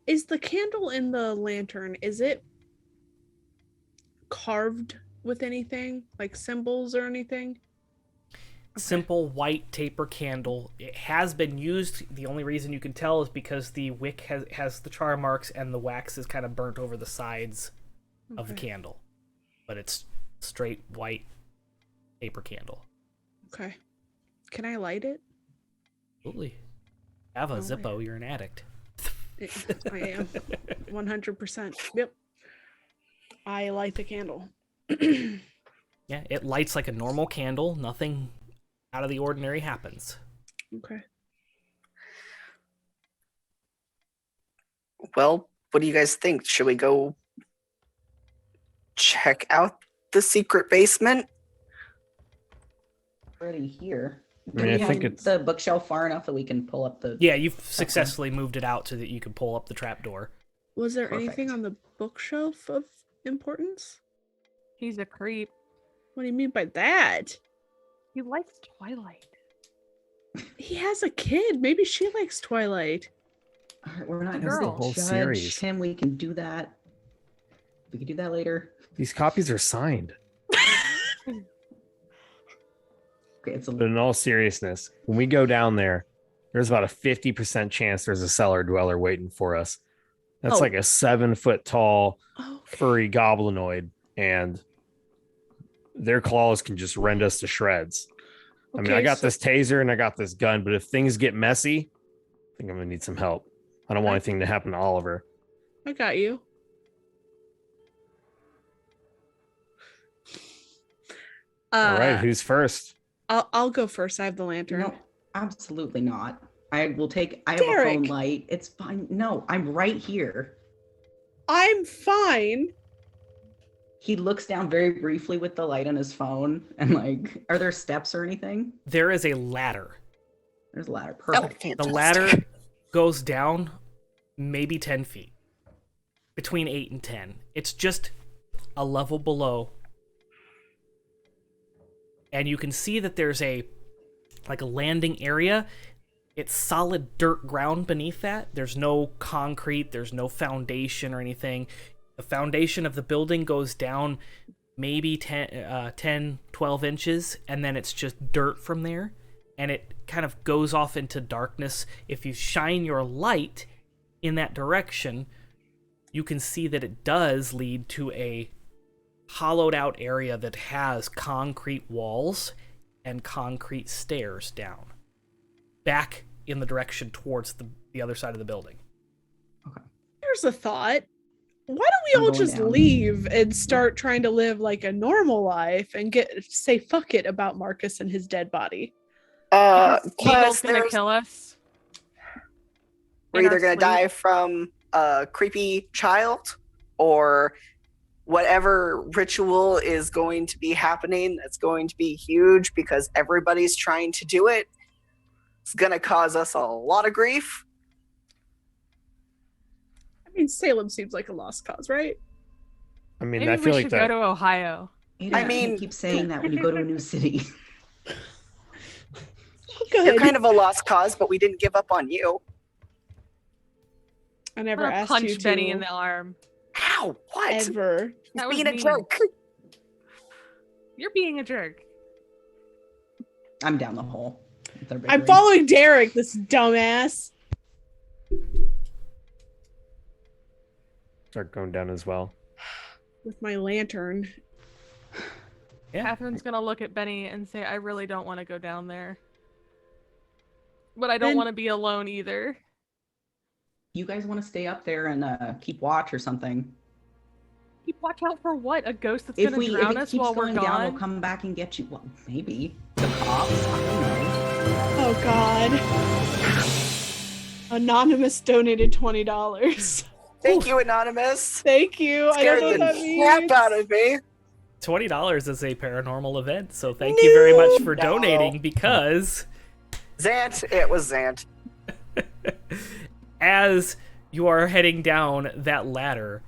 Is the candle in the lantern, is it carved with anything? Like symbols or anything? Simple white taper candle. It has been used. The only reason you can tell is because the wick has the char marks and the wax is kind of burnt over the sides of the candle. But it's straight white taper candle. Okay. Can I light it? Absolutely. Have a No Zippo, way. you're an addict. I am. 100%. Yep. I light the candle. Yeah, it lights like a normal candle. Nothing out of the ordinary happens. Okay. Well, what do you guys think? Should we go check out the secret basement? Already here. I mean, I Do we think have it's- the bookshelf far enough that we can pull up the. Yeah, you've successfully moved it out so that you can pull up the trapdoor. Was there Perfect. anything on the bookshelf of importance? He's a creep. What do you mean by that? He likes Twilight. He has a kid. Maybe she likes Twilight. All right, we're not The going girl. to whole judge series. him. We can do that. We can do that later. These copies are signed. Okay, it's a But in all seriousness, when we go down there, there's about a 50% chance there's a cellar dweller waiting for us. That's Oh. like a 7-foot tall Okay. furry goblinoid, and their claws can just rend us to shreds. I mean, I Okay, got so- this taser and I got this gun, but if things get messy, I think I'm gonna need some help. I don't want anything to happen to Oliver. I got you. All right, who's first? I'll go first. I have the lantern. No, absolutely not. I will take. I have a phone Derek. light. It's fine. No, I'm right here. I'm fine. He looks down very briefly with the light on his phone, and like, are there steps or anything? There is a ladder. There's a ladder. Oh, Perfect. The fantastic. ladder goes down maybe 10 feet. Between 8 and 10. It's just a level below. And you can see that there's a landing area. It's solid dirt ground beneath that. There's no concrete, there's no foundation or anything. The foundation of the building goes down maybe 10, 12 inches, and then it's just dirt from there. And it kind of goes off into darkness. If you shine your light in that direction, you can see that it does lead to a hollowed out area that has concrete walls and concrete stairs down. Back in the direction towards the other side of the building. Here's a thought. Why don't we I'm all going just down. leave and start trying to live like a normal life and say fuck it about Marcus and his dead body? Eagle's Plus, gonna kill us. we're in our either going sleep. to die from a creepy child or whatever ritual is going to be happening that's going to be huge because everybody's trying to do it. It's going to cause us a lot of grief. I mean, Salem seems like a lost cause, right? I mean, Maybe I we feel should like go that. to Ohio. Adrian, I mean- you keep saying that when you go to a new city. Good. You're kind of a lost cause, but we didn't give up on you. I I'm never gonna asked punch you to. Benny in the arm. How? What? Ever. That was Being a mean. jerk. You're being a jerk. I'm down the hole. They're I'm bickering. following Derek, this dumbass. Start going down as well. With my lantern. Yeah. Catherine's gonna look at Benny and say, I really don't want to go down there. But I don't Then- want to be alone either. You guys want to stay up there and keep watch or something? Keep watch out for what? A ghost that's If gonna drown it us keeps while we're going down, we'll gone? come back and get you. Well, maybe the cops. I don't know. Oh God. Anonymous donated $20. Thank you, Anonymous. Thank you. I don't Scared know what the that means. crap out of me. $20 is a paranormal event, so thank you very much for No. donating because Zant, it was Zant. as you are heading down that ladder,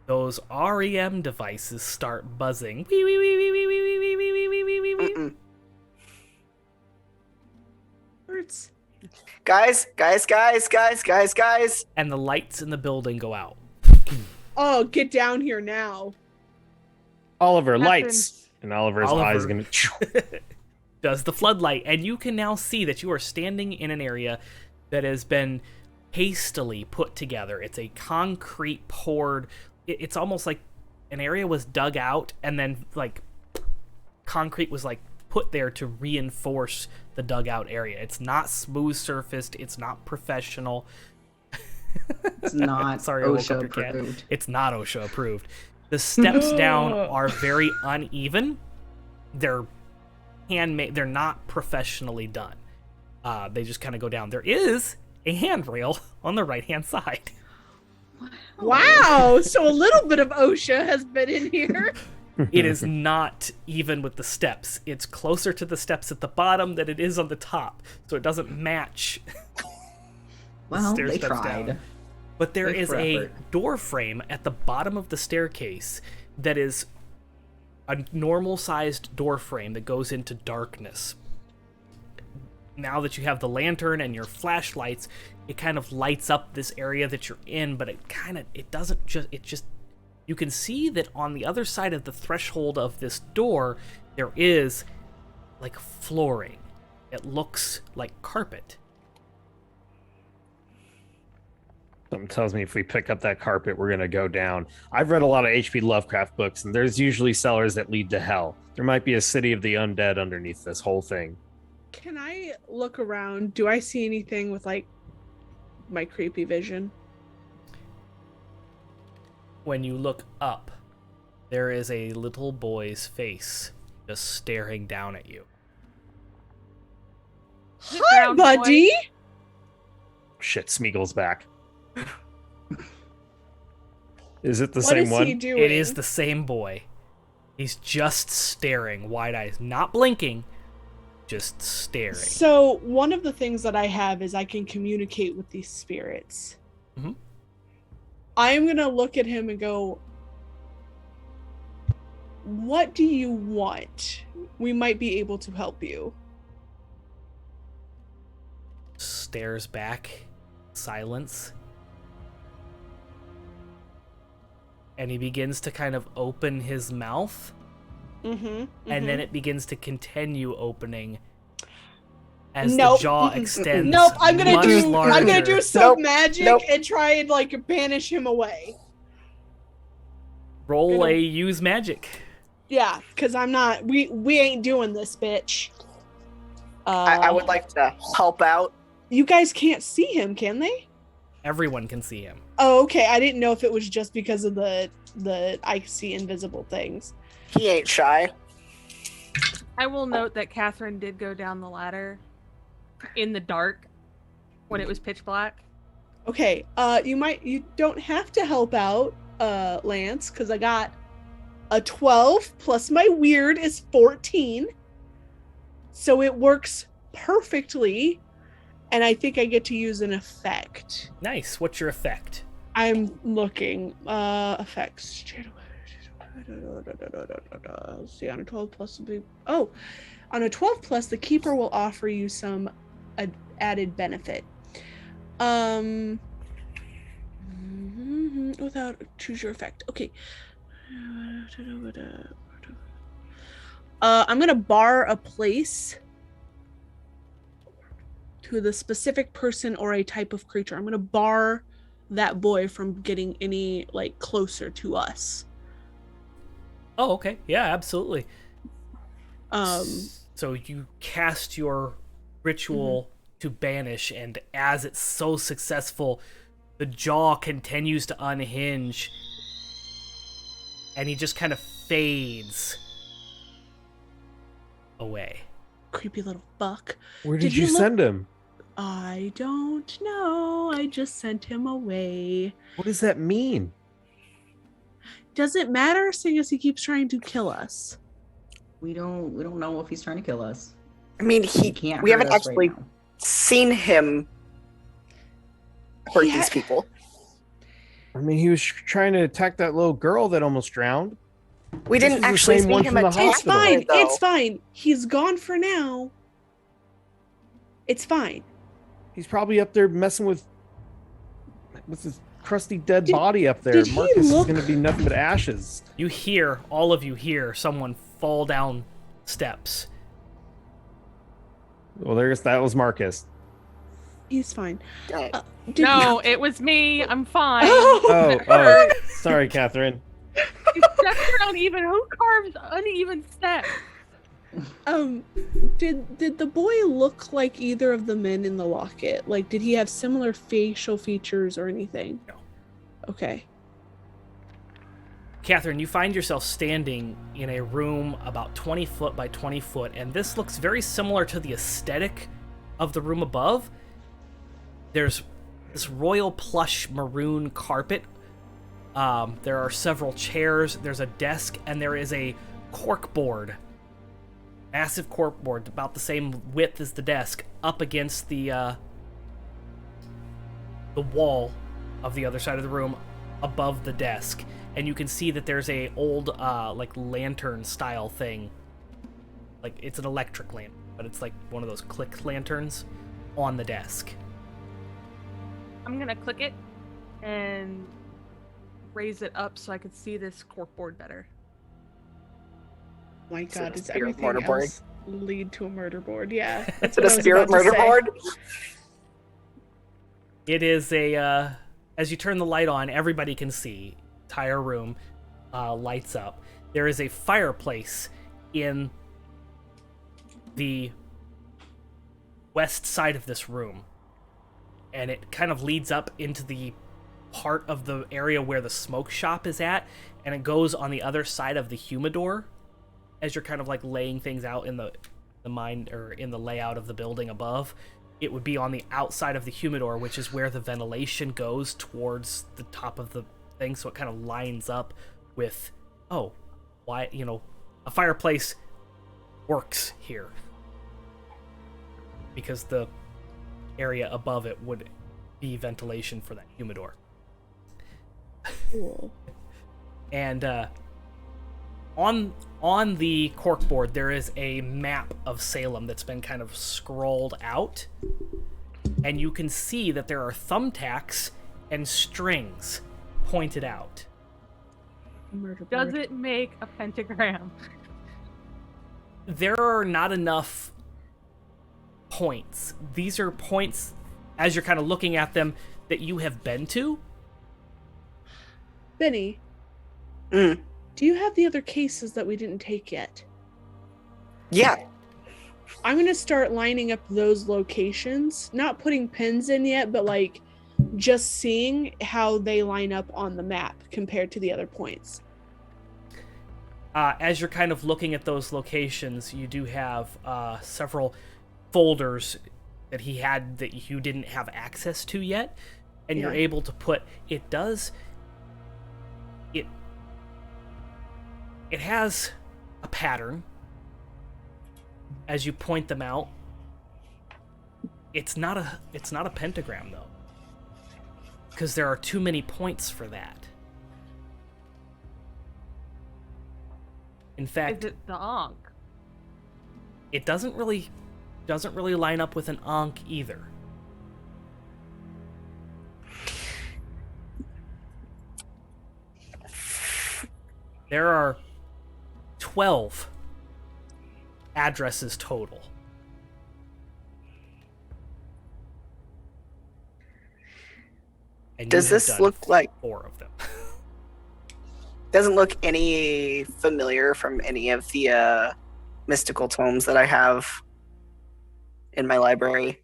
those REM devices start buzzing. Wee, wee, wee, wee, wee, wee, wee, wee, wee, wee, wee, wee, wee. Mm-mm. Hurts. Guys. And the lights in the building go out. Oh, get down here now. Oliver, Happens. lights. And Oliver's eyes Oliver. gonna. Does the floodlight, and you can now see that you are standing in an area that has been hastily put together. It's a concrete poured. It's almost like an area was dug out, and then like concrete was like put there to reinforce the dugout area. It's not smooth surfaced. It's not professional. It's not Sorry, I woke OSHA up your cat. approved. It's not OSHA approved. The steps down are very uneven. They're handmade. They're not professionally done. They just kind of go down. There is a handrail on the right-hand side. Wow. So a little bit of OSHA has been in here. It is not even with the steps. It's closer to the steps at the bottom than it is on the top, so it doesn't match. Well, stair they steps tried. down. But there Thanks is for a effort. door frame at the bottom of the staircase that is a normal-sized door frame that goes into darkness. Now that you have the lantern and your flashlights, it kind of lights up this area that you're in, but it doesn't just you can see that on the other side of the threshold of this door there is like flooring. It looks like carpet. Something tells me if we pick up that carpet, we're gonna go down. I've read a lot of H.P. Lovecraft books, and there's usually cellars that lead to hell. There might be a city of the undead underneath this whole thing. Can I look around? Do I see anything with like my creepy vision? When you look up, there is a little boy's face just staring down at you. Hi, Brown boy. buddy. Shit, Smeagol's back. Is it the What same is one? he doing? It is the same boy. He's just staring, wide eyes, not blinking, just staring. So one of the things that I have is I can communicate with these spirits. Mhm. I am gonna look at him and go, "What do you want? We might be able to help you." Stares back, silence. And he begins to kind of open his mouth, and then it begins to continue opening as Nope. the jaw Mm-mm. extends. Nope. I'm gonna much do. larger. I'm gonna do some Nope. magic Nope. and try and like banish him away. Roll gonna- a use magic. Yeah, because I'm not. We ain't doing this, bitch. I would like to help out. You guys can't see him, can they? Everyone can see him. Oh, okay. I didn't know if it was just because of the I see invisible things. He ain't shy. I will note that Catherine did go down the ladder in the dark when it was pitch black. Okay. You don't have to help out, Lance, because I got a 12 plus my weird is 14. So it works perfectly. And I think I get to use an effect. Nice. What's your effect? I'm looking. Effects. See, on a 12 plus will be. Oh, on a 12 plus, the keeper will offer you some added benefit. Without choose your effect. Okay. I'm gonna bar a place to the specific person or a type of creature. I'm gonna bar that boy from getting any like closer to us. Oh, okay. Yeah, absolutely. Um, So you cast your ritual to banish, and as it's so successful, The jaw continues to unhinge, and he just kind of fades away. Creepy little fuck. Where Did did he you look- send him? I don't know. I just sent him away. What does that mean? Does it matter, seeing as he keeps trying to kill us? We don't know if he's trying to kill us. I mean, He can't we hurt haven't us actually right now. seen him hurt He these ha- people. I mean, he was trying to attack that little girl that almost drowned. We This didn't was the actually same see one him from the attack It's hospital. her, fine. though. It's fine. He's gone for now. It's fine. He's probably up there messing with his crusty dead Did- body up there. did he Marcus is look- going to be nothing but ashes. All of you hear someone fall down steps. Well, that was Marcus. He's fine. Right. Did No, it was me. I'm fine. Oh, It hurt. sorry, Catherine. You stepped uneven. Who carves uneven steps? Did the boy look like either of the men in the locket? Like, did he have similar facial features or anything? No. Okay. Catherine, you find yourself standing in a room about 20 foot by 20 foot, and this looks very similar to the aesthetic of the room above. There's this royal plush maroon carpet. There are several chairs, there's a desk, and there is a corkboard. Massive corkboard, about the same width as the desk, up against the wall of the other side of the room, above the desk. And you can see that there's a old like lantern style thing. Like, it's an electric lamp, but it's like one of those click lanterns on the desk. I'm gonna click it and raise it up so I could see this corkboard better. My Is it God, a does spirit everything murder board? else lead to a murder board? Yeah. That's Is it what a I was spirit about to murder say. board? It is a, as you turn the light on, everybody can see. Entire room lights up. There is a fireplace in the west side of this room, and it kind of leads up into the part of the area where the smoke shop is at, and it goes on the other side of the humidor as you're kind of like laying things out in the mind or in the layout of the building above. It would be on the outside of the humidor, which is where the ventilation goes towards the top of the thing, so it kind of lines up with, oh, why, a fireplace works here because the area above it would be ventilation for that humidor. Cool. And on the corkboard there is a map of Salem that's been kind of scrolled out, and you can see that there are thumbtacks and strings pointed out. Murder board. Does it make a pentagram? There are not enough points. These are points, as you're kind of looking at them, that you have been to. Benny, Mm. do you have the other cases that we didn't take yet? Yeah. I'm gonna start lining up those locations, not putting pins in yet, but like just seeing how they line up on the map compared to the other points. As you're kind of looking at those locations, you do have several folders that he had that you didn't have access to yet, and you're Yeah. able to put. It has a pattern as you point them out. It's not a pentagram though, because there are too many points for that. In fact, Is it the Ankh? it doesn't really line up with an Ankh either. There are 12 addresses total. And Does you have this done look like- 4 of them? Doesn't look any familiar from any of the mystical tomes that I have in my library.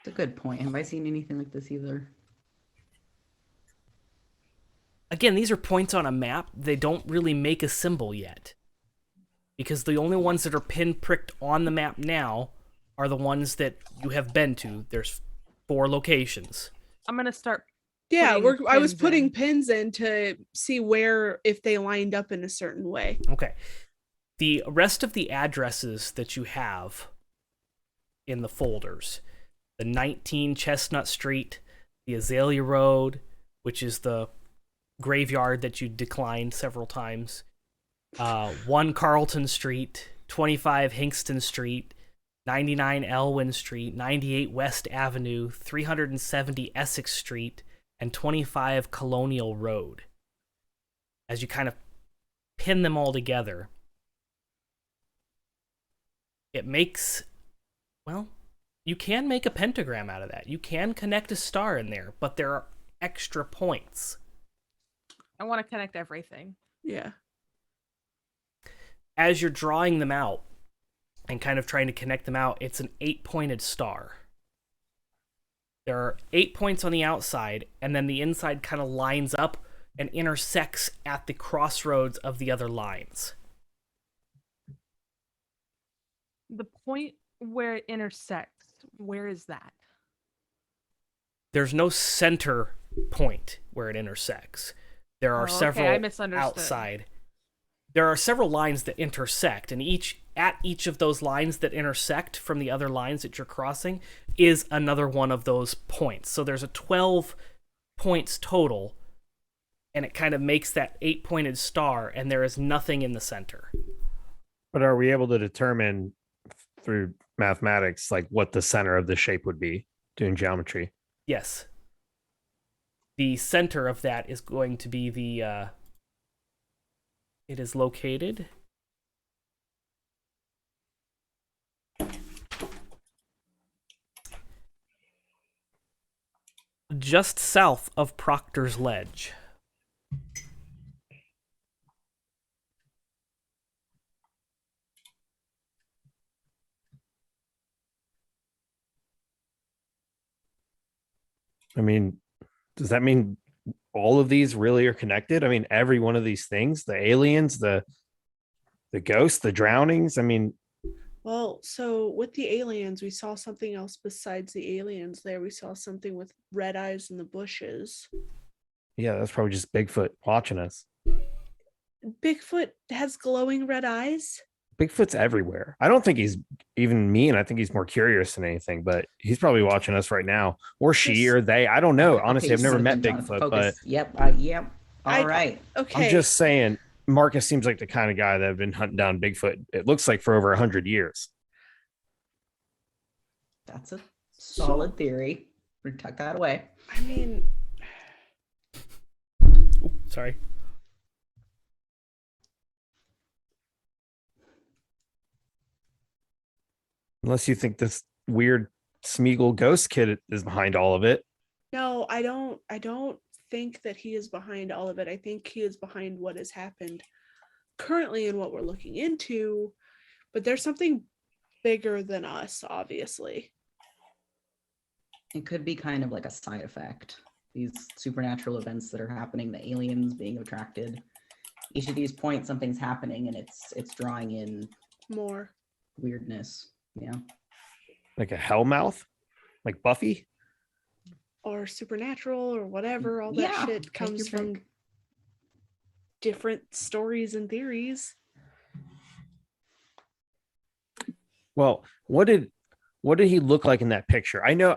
It's a good point. Have I seen anything like this either? Again, these are points on a map. They don't really make a symbol yet. Because the only ones that are pinpricked on the map now are the ones that you have been to. There's 4 locations. I'm gonna start. Yeah, putting I was pins putting in. pins in to see where, if they lined up in a certain way. Okay. The rest of the addresses that you have in the folders, the 19 Chestnut Street, the Azalea Road, which is the graveyard that you declined several times, 1 Carlton Street, 25 Hinkston Street, 99 Elwyn Street, 98 West Avenue, 370 Essex Street, and 25 Colonial Road. As you kind of pin them all together, it makes, well, you can make a pentagram out of that. You can connect a star in there, but there are extra points. I want to connect everything. Yeah. As you're drawing them out and kind of trying to connect them out, it's an 8-pointed star. There are 8 points on the outside, and then the inside kind of lines up and intersects at the crossroads of the other lines. The point where it intersects, where is that? There's no center point where it intersects. There are Oh, okay, several I misunderstood. outside. There are several lines that intersect, and at each of those lines that intersect from the other lines that you're crossing is another one of those points. So there's a 12 points total, and it kind of makes that 8-pointed star, and there is nothing in the center. But are we able to determine through mathematics like what the center of the shape would be doing geometry? Yes. The center of that is going to be the it is located just south of Proctor's Ledge. I mean, does that mean all of these really are connected? I mean, every one of these things, the aliens, the ghosts, the drownings. I mean, Well, so with the aliens, we saw something else besides the aliens there. We saw something with red eyes in the bushes. yeah, that's probably just Bigfoot watching us. Bigfoot has glowing red eyes. Bigfoot's everywhere. I don't think he's even mean. I think he's more curious than anything, but he's probably watching us right now, or she, Yes. or they. I don't know. Okay, Honestly, okay, I've never so met then, Jonathan, Bigfoot, but focus. Yep. Yep. I- All right. Okay. I'm just saying Marcus seems like the kind of guy that have been hunting down Bigfoot. It looks like for over 100 years. That's a solid theory. We're gonna tuck that away. I mean, Sorry. Unless you think this weird Smeagol ghost kid is behind all of it. no, I don't think that he is behind all of it. I think he is behind what has happened currently and what we're looking into. But there's something bigger than us, obviously. It could be kind of like a side effect. These supernatural events that are happening, the aliens being attracted. Each of these points, something's happening, and it's drawing in More. weirdness. Yeah. Like a hellmouth? Like Buffy? Or supernatural or whatever. All that Yeah, shit take comes your from pick. different stories and theories. Well, what did he look like in that picture? I know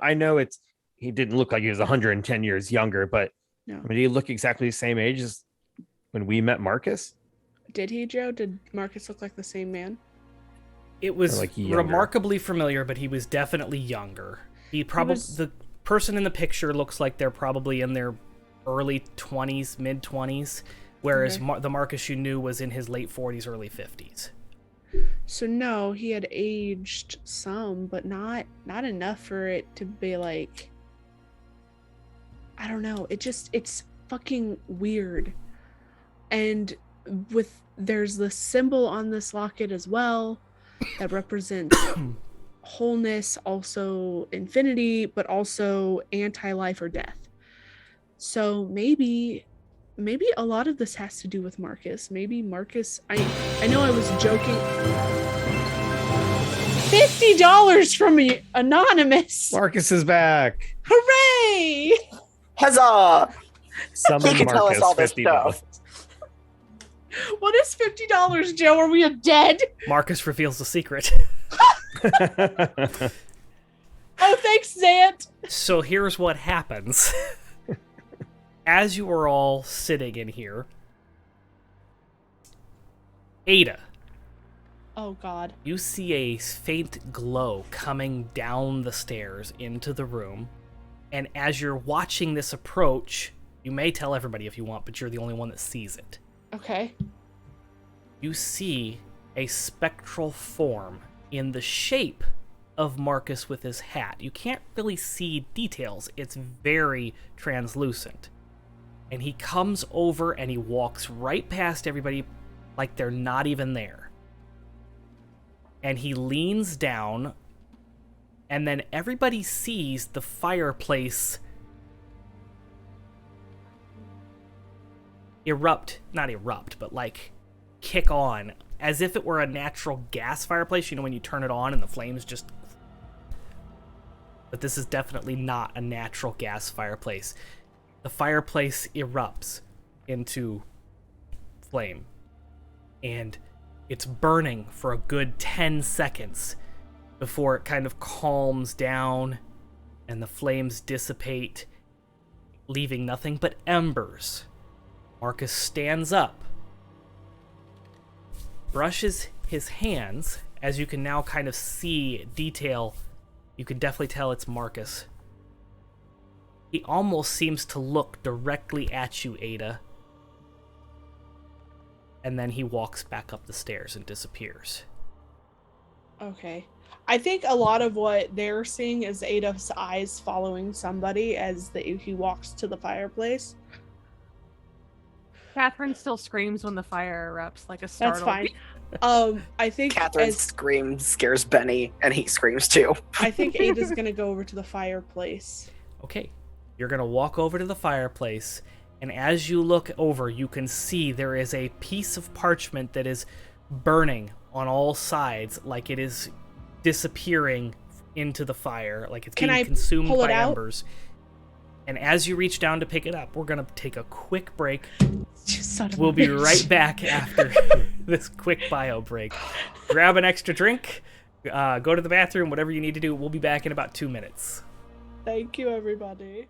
he didn't look like he was 110 years younger, but No. I mean, did he look exactly the same age as when we met Marcus? Did he, Joe? Did Marcus look like the same man? It was like younger. remarkably familiar, but he was definitely younger. He probably was- the person in the picture looks like they're probably in their early 20s, mid 20s, whereas Okay. the Marcus you knew was in his late 40s, early 50s. So no, he had aged some, but not enough for it to be like, I don't know. It's fucking weird. And there's the symbol on this locket as well that represents wholeness, also infinity, but also anti-life or death. So maybe a lot of this has to do with Marcus. Maybe Marcus, I know I was joking. $50 from me, anonymous. Marcus is back. Hooray! Huzzah! Summon He can tell us Marcus all this $50. stuff. What is $50, Joe? Are we dead? Marcus reveals the secret. Oh, thanks, Zant. So here's what happens. As you are all sitting in here, Ada, Oh, God. you see a faint glow coming down the stairs into the room. And as you're watching this approach, you may tell everybody if you want, but you're the only one that sees it. Okay. You see a spectral form in the shape of Marcus with his hat. You can't really see details. It's very translucent. And he comes over and he walks right past everybody like they're not even there. And he leans down, and then everybody sees the fireplace not erupt, but like kick on, as if it were a natural gas fireplace, you know, when you turn it on and the flames just... But this is definitely not a natural gas fireplace. The fireplace erupts into flame, and it's burning for a good 10 seconds before it kind of calms down and the flames dissipate, leaving nothing but embers. Marcus stands up, brushes his hands, as you can now kind of see detail. You can definitely tell it's Marcus. He almost seems to look directly at you, Ada. And then he walks back up the stairs and disappears. Okay. I think a lot of what they're seeing is Ada's eyes following somebody as he walks to the fireplace. Catherine still screams when the fire erupts like a startled. That's fine. I think Catherine's scream scares Benny, and he screams too. I think Ada's gonna go over to the fireplace. Okay, you're gonna walk over to the fireplace, and as you look over, you can see there is a piece of parchment that is burning on all sides, like it is disappearing into the fire, like it's being consumed by embers. And as you reach down to pick it up, we're gonna take a quick break. We'll be right back after this quick bio break. Grab an extra drink, go to the bathroom, whatever you need to do. We'll be back in about 2 minutes. Thank you, everybody.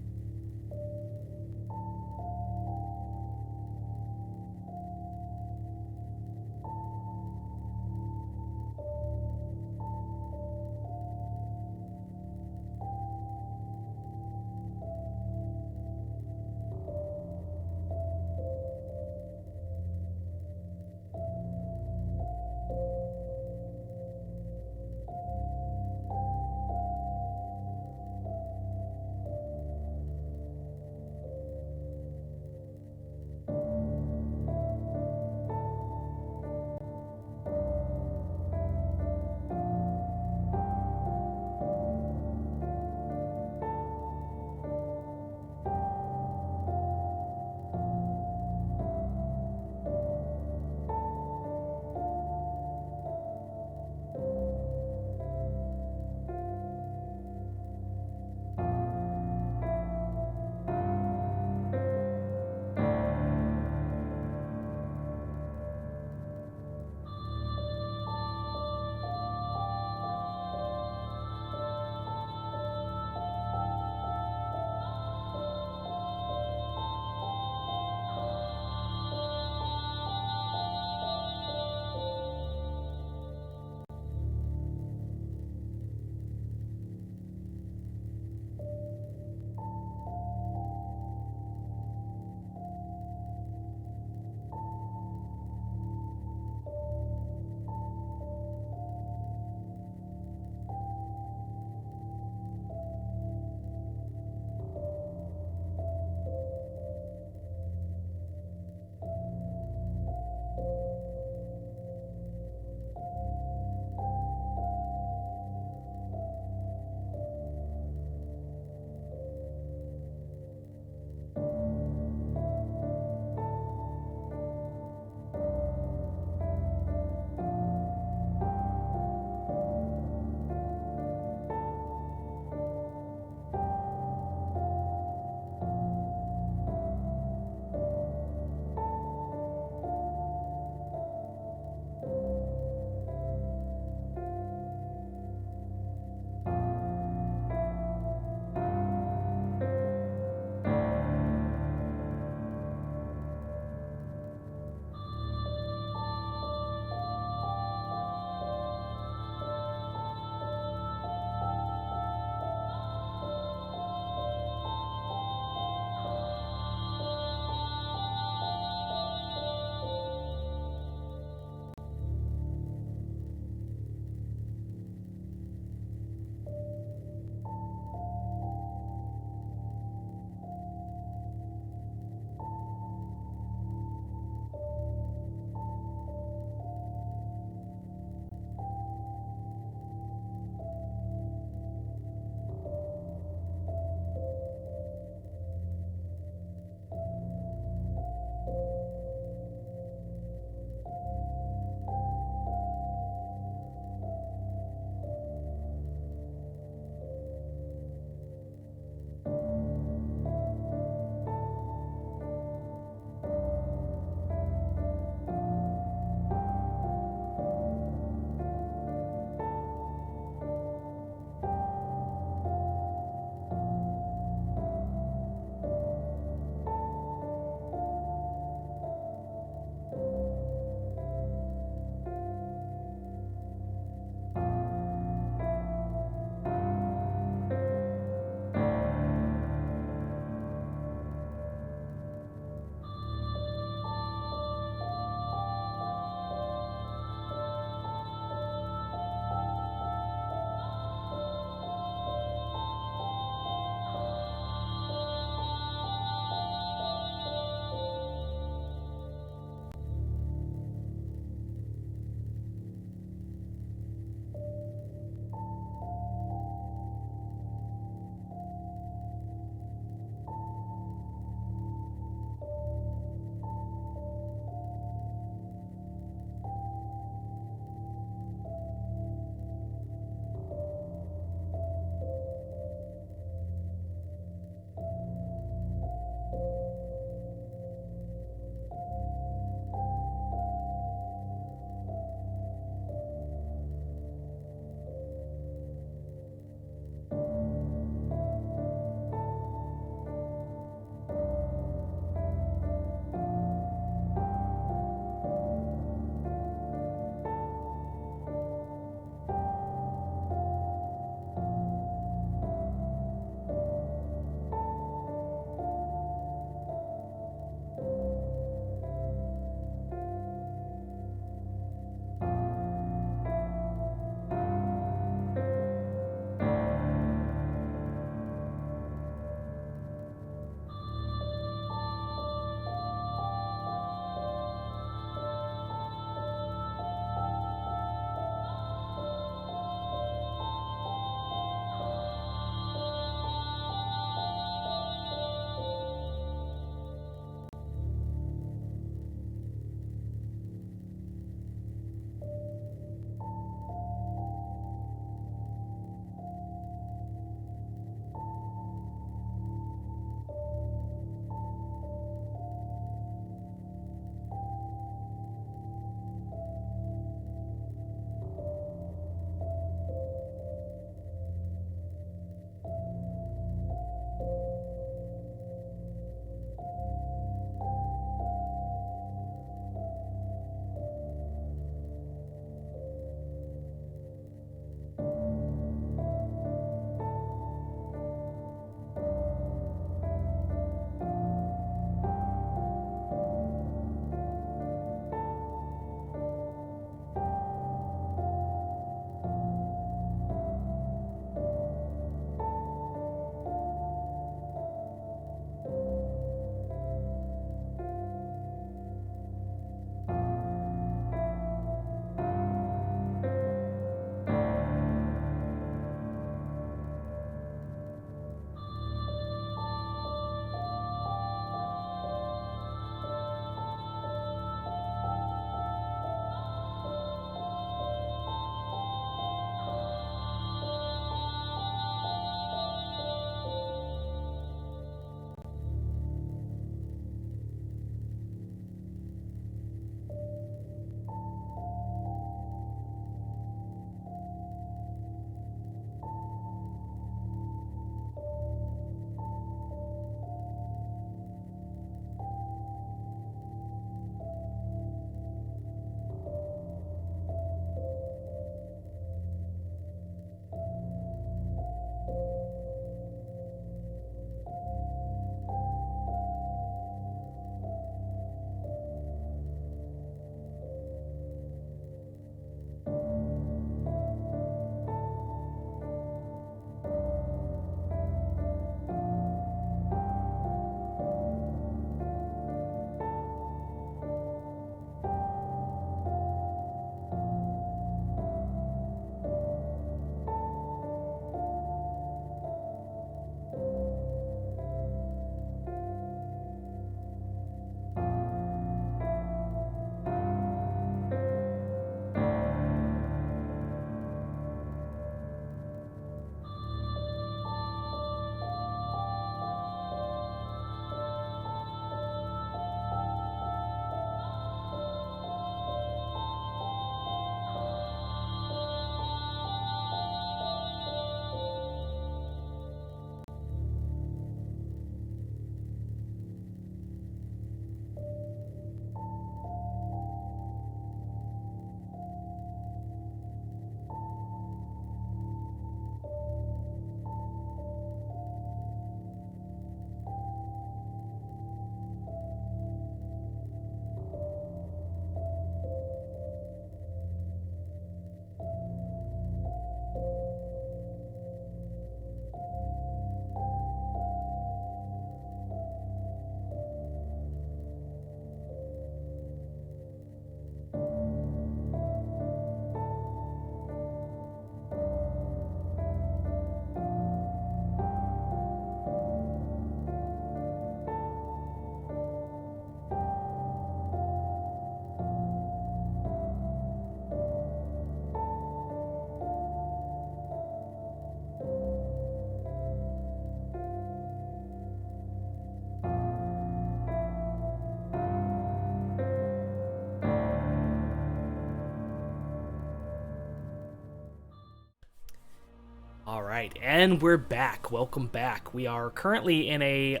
right, and we're back. Welcome back. We are currently in a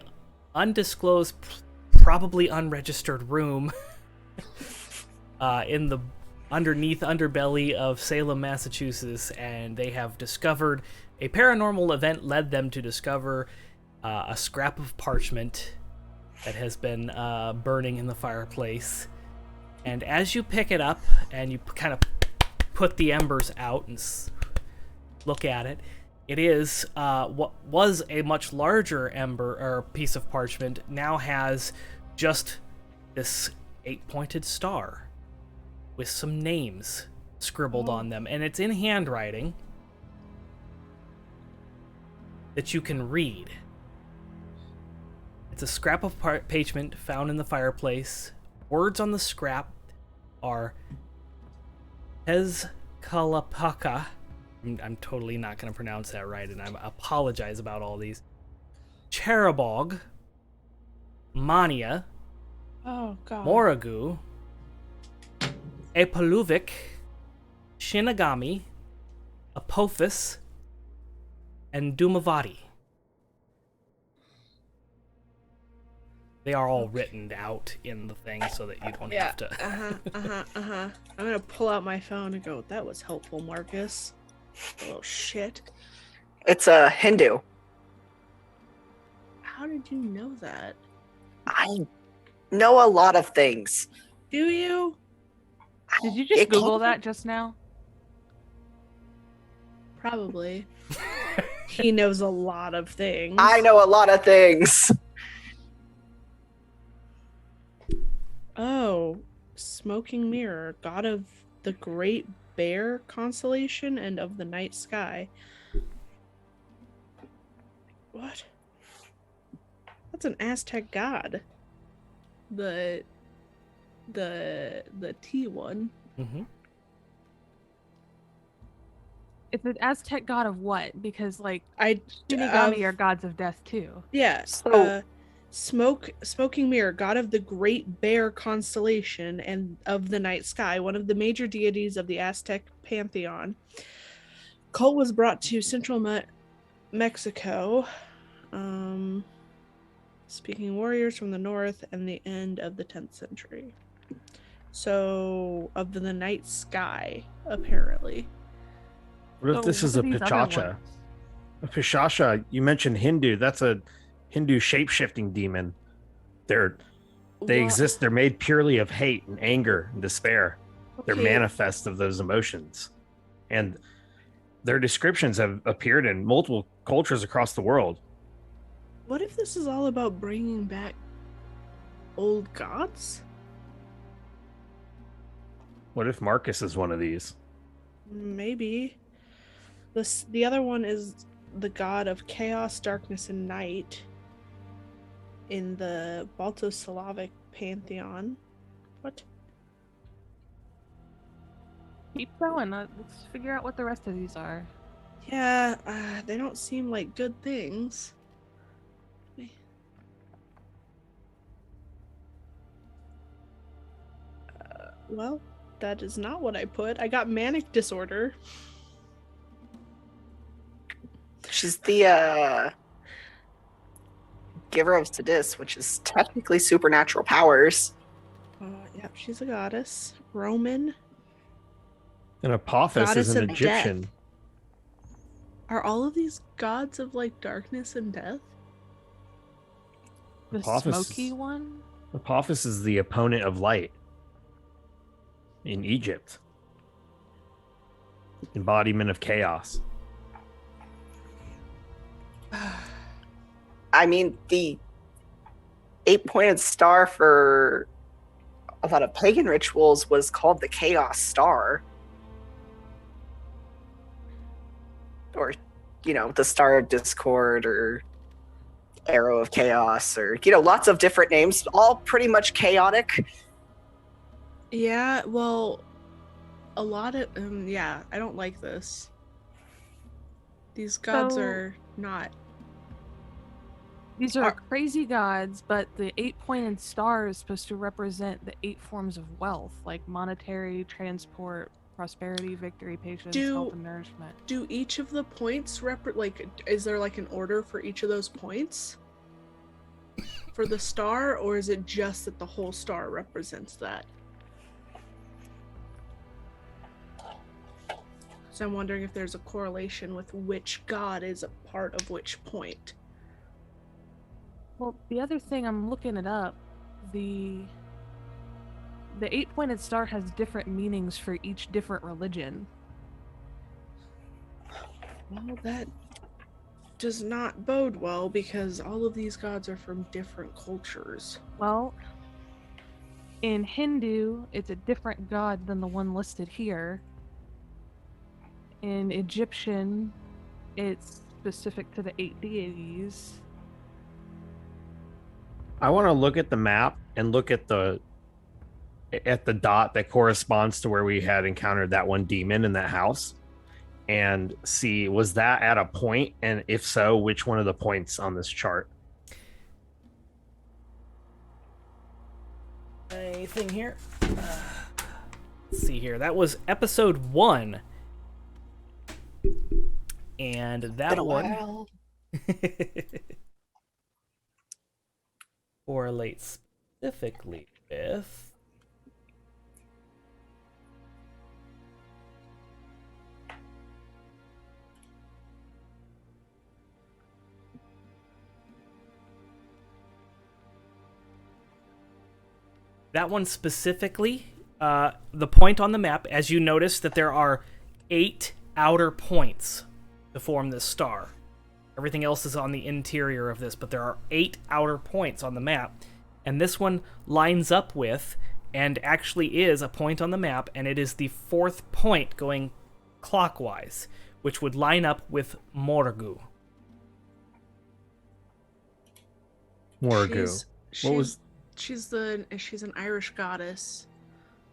undisclosed, probably unregistered room in the underneath underbelly of Salem, Massachusetts, and they have discovered a paranormal event led them to discover a scrap of parchment that has been burning in the fireplace. And as you pick it up and you kind of put the embers out and look at it, it is what was a much larger ember or piece of parchment now has just this 8-pointed star with some names scribbled on them, and it's in handwriting that you can read. It's a scrap of parchment found in the fireplace. Words on the scrap are Tezcatlipoca. I'm totally not going to pronounce that right, and I apologize about all these. Cherabog, Mania, Oh god. Moragu, Epaluvik, Shinigami, Apophis, and Dumavati. They are all written out in the thing so that you don't have to. I'm gonna pull out my phone and go, that was helpful, Marcus. Oh shit. It's a Hindu. How did you know that? I know a lot of things. Do you? Did you just It Google came- that just now? Probably. He knows a lot of things. I know a lot of things. Oh, Smoking Mirror, god of the Great Bear constellation and of the night sky. What? That's an Aztec god. The T one. Mm-hmm. It's an Aztec god of what? Because like I Shinigami of- are gods of death too. Yes. So- Smoking Mirror, god of the Great Bear constellation and of the night sky, one of the major deities of the Aztec pantheon. Cult was brought to central Mexico, speaking warriors from the north and the end of the 10th century. So, of the night sky, apparently. What if So this what is are a these other Pichacha? ones? A Pichacha, you mentioned Hindu. That's a Hindu shape-shifting demon. They What- exist. They're made purely of hate and anger and despair. They're okay, manifests of those emotions. And their descriptions have appeared in multiple cultures across the world. What if this is all about bringing back old gods? What if Marcus is one of these? Maybe. The other one is the god of chaos, darkness, and night in the Balto-Slavic pantheon. What? Keep going. Let's figure out what the rest of these are. Yeah, they don't seem like good things. Well, that is not what I put. I got manic disorder. She's the giver of Sadis, which is technically supernatural powers. Yep, she's a goddess. Roman. And Apophis Goddess is an of death. Egyptian. Are all of these gods of like darkness and death? The Apophis smoky is- one? Apophis is the opponent of light in Egypt. Embodiment of chaos. I mean, the 8-pointed star for a lot of pagan rituals was called the Chaos Star. Or, the Star of Discord or Arrow of Chaos or, lots of different names, all pretty much chaotic. Yeah, well, a lot of I don't like this. These gods So- are not. These are Are- crazy gods, but the 8-pointed star is supposed to represent the 8 forms of wealth, like monetary, transport, prosperity, victory, patience, Do- health, and nourishment. Do each of the points is there like an order for each of those points? For the star, or is it just that the whole star represents that? So I'm wondering if there's a correlation with which god is a part of which point. Well, the other thing, I'm looking it up, the 8-pointed star has different meanings for each different religion. Well, that does not bode well because all of these gods are from different cultures. Well, in Hindu, it's a different god than the one listed here. In Egyptian, it's specific to the 8 deities. I want to look at the map and look at the dot that corresponds to where we had encountered that one demon in that house, and see, was that at a point, and if so, which one of the points on this chart? Anything here? Let's see here. That was episode 1. And that Been a one while. correlates specifically with that one specifically. The point on the map, as you notice that there are 8 outer points to form this star. Everything else is on the interior of this, but there are 8 outer points on the map, and this one lines up with, and actually is a point on the map, and it is the 4th point going clockwise, which would line up with Morgu. Morgu. She's an Irish goddess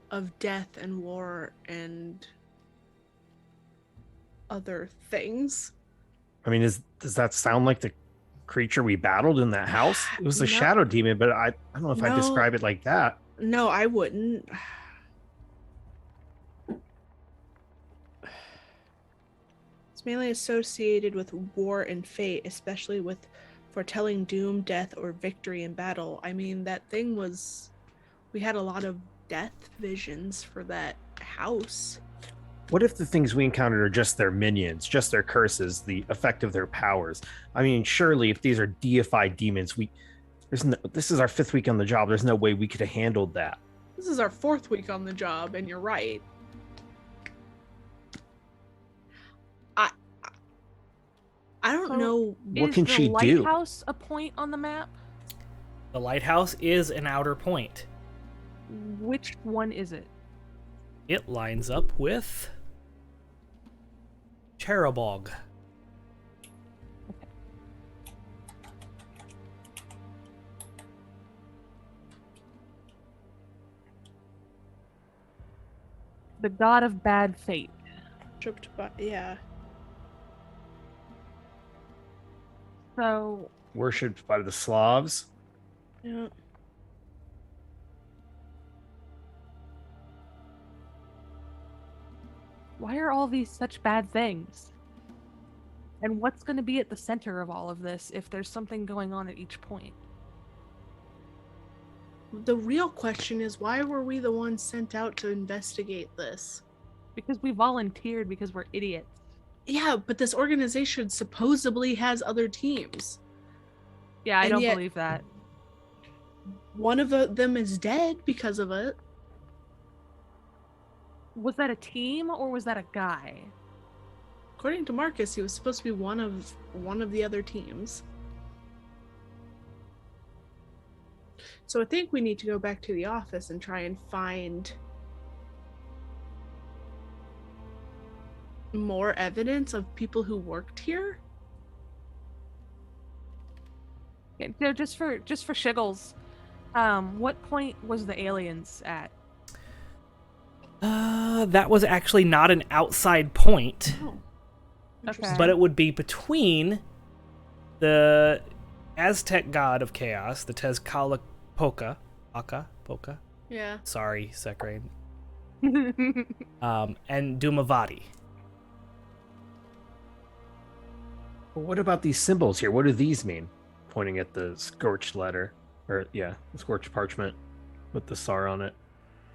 of death and war and other things. I mean, does that sound like the creature we battled in that house? It was a No. shadow demon, but I don't know if I No. describe it like that. No, I wouldn't. It's mainly associated with war and fate, especially with foretelling doom, death, or victory in battle. I mean, we had a lot of death visions for that house. What if the things we encountered are just their minions, just their curses, the effect of their powers? I mean, surely if these are deified demons, this is our 5th week on the job. There's no way we could have handled that. This is our 4th week on the job, and you're right. I don't So, know. What can she do? Is the lighthouse a point on the map? The lighthouse is an outer point. Which one is it? It lines up with Cherabog. The god of bad fate. Yeah. So, Worshipped by the Slavs. Yeah. why are all these such bad things? And what's going to be at the center of all of this if there's something going on at each point? The real question is, why were we the ones sent out to investigate this? Because we volunteered because we're idiots. Yeah, but this organization supposedly has other teams. Yeah, I And don't yet- believe that. One of them is dead because of it. Was that a team or was that a guy? According to Markus, he was supposed to be one of the other teams. So I think we need to go back to the office and try and find more evidence of people who worked here. Okay, no, just for shiggles, what point was the aliens at? That was actually not an outside point, Oh, Okay. but it would be between the Aztec god of chaos, the Tezcatlipoca, Poca. Yeah. Sorry, Sekre. and Dumavati. Well, what about these symbols here? What do these mean? Pointing at the scorched letter, or the scorched parchment with the SAR on it.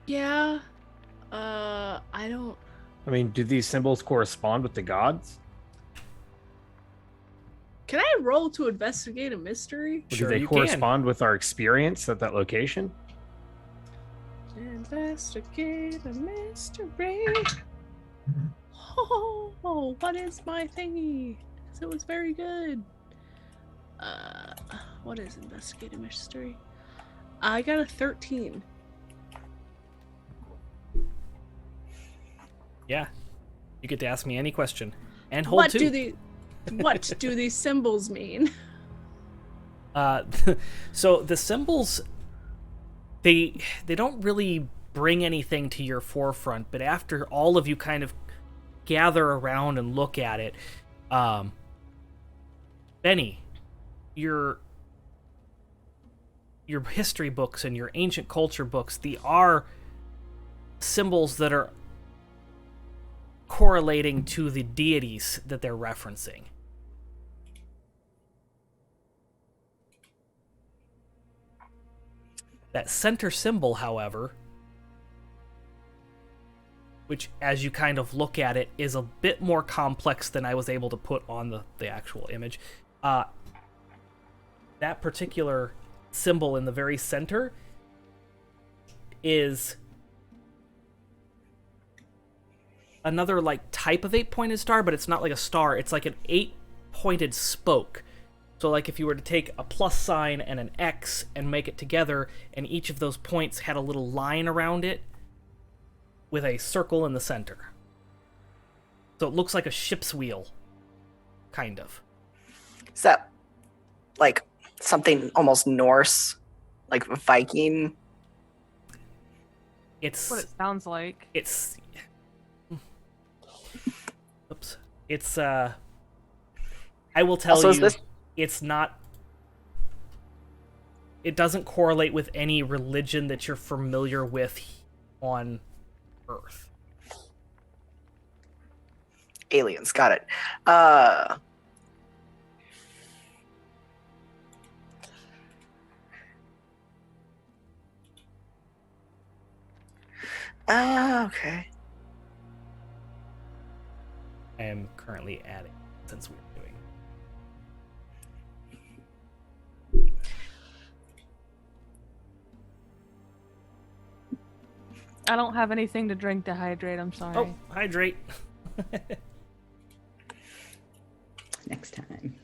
Yeah. I don't. I mean, do these symbols correspond with the gods? Can I roll to investigate a mystery? Or Sure do they you correspond with our experience at that location? Investigate a mystery. Oh, what is my thingy? 'Cause it was very good. What is investigate a mystery? I got a 13. Yeah, you get to ask me any question and hold What two. What do these symbols mean? So the symbols, they don't really bring anything to your forefront, but after all of you kind of gather around and look at it, Benny, your history books and your ancient culture books, they are symbols that are correlating to the deities that they're referencing. That center symbol, however, which as you kind of look at it is a bit more complex than I was able to put on the actual image. That particular symbol in the very center is another like type of 8-pointed star, but it's not like a star. It's like an 8-pointed spoke. So like if you were to take a plus sign and an X and make it together, and each of those points had a little line around it with a circle in the center. So it looks like a ship's wheel, kind of. Is that like something almost Norse, like Viking? It's What it sounds like. It's oops. It's I will tell Also, is you this- it's not, it doesn't correlate with any religion that you're familiar with on Earth. Aliens, got it. Okay. I am currently adding since we're doing. I don't have anything to drink to hydrate. I'm sorry. Oh, hydrate. Next time.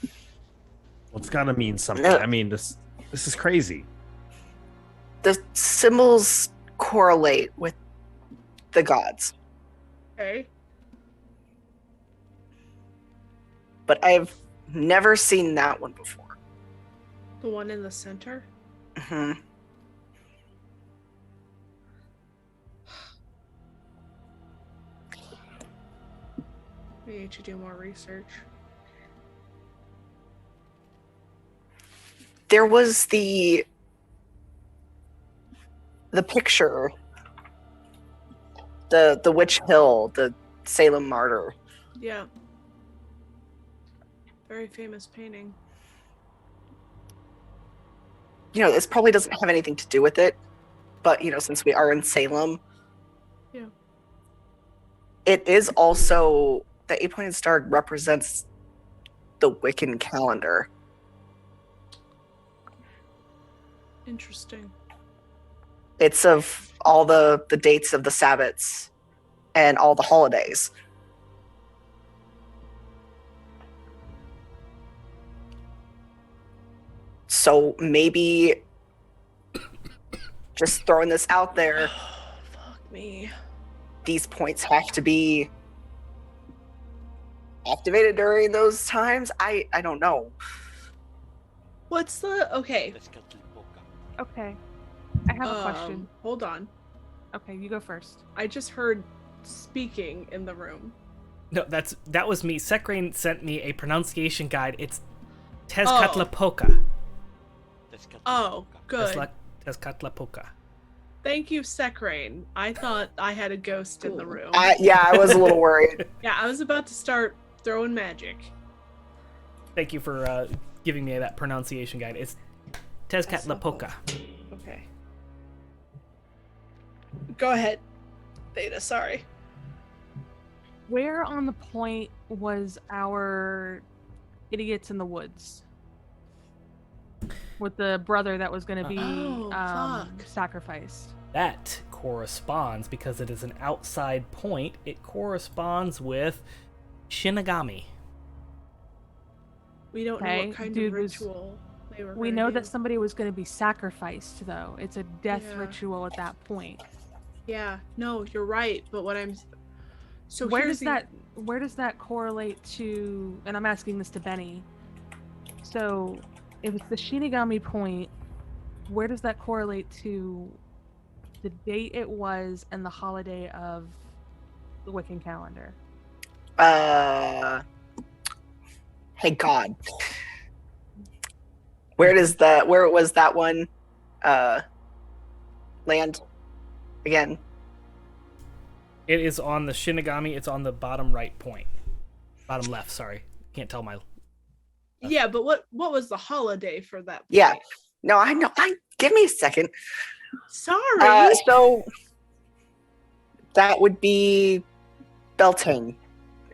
Well, it's gotta mean something. No. I mean, this is crazy. The symbols correlate with the gods, Okay. but I've never seen that one before. The one in the center? Hmm. We need to do more research. There was the picture, the Witch Hill, the Salem martyr. Yeah. Very famous painting. You know, this probably doesn't have anything to do with it, but you know, since we are in Salem, Yeah. it is also the 8-pointed star represents the Wiccan calendar. Interesting. It's of all the dates of the Sabbats and all the holidays. So maybe just throwing this out there, Fuck me. these points have to be activated during those times. I don't know. What's the okay? Okay. I have a question. Hold on. Okay, you go first. I just heard speaking in the room. No, that was me. Sekrain sent me a pronunciation guide. It's Tezcatlipoca. Oh, good. Tezcatlipoca. Thank you, Sekrain. I thought I had a ghost in the Cool. room. Yeah, I was a little worried. Yeah, I was about to start throwing magic. Thank you for giving me that pronunciation guide. It's Tezcatlipoca. Okay. Go ahead, Theta. Sorry. Where on the point was our idiots in the woods? With the brother that was going to be Oh, fuck. sacrificed. That corresponds, because it is an outside point, it corresponds with Shinigami. We don't know Okay, what kind dude of was- ritual they were. We gonna know do. that somebody was going to be sacrificed, though. It's a death Yeah. ritual at that point. Yeah. No, you're right. But what I'm. So where here's does that correlate to? And I'm asking this to Benny. So, if it's the Shinigami point, where does that correlate to the date it was and the holiday of the Wiccan calendar? Hey God. Where was that one land again? It is on the Shinigami. It's on the bottom right point. Bottom left, sorry. Can't tell my... Yeah, but what was the holiday for that? Yeah. point? No, I know. Give me a second. Sorry. So that would be Beltane.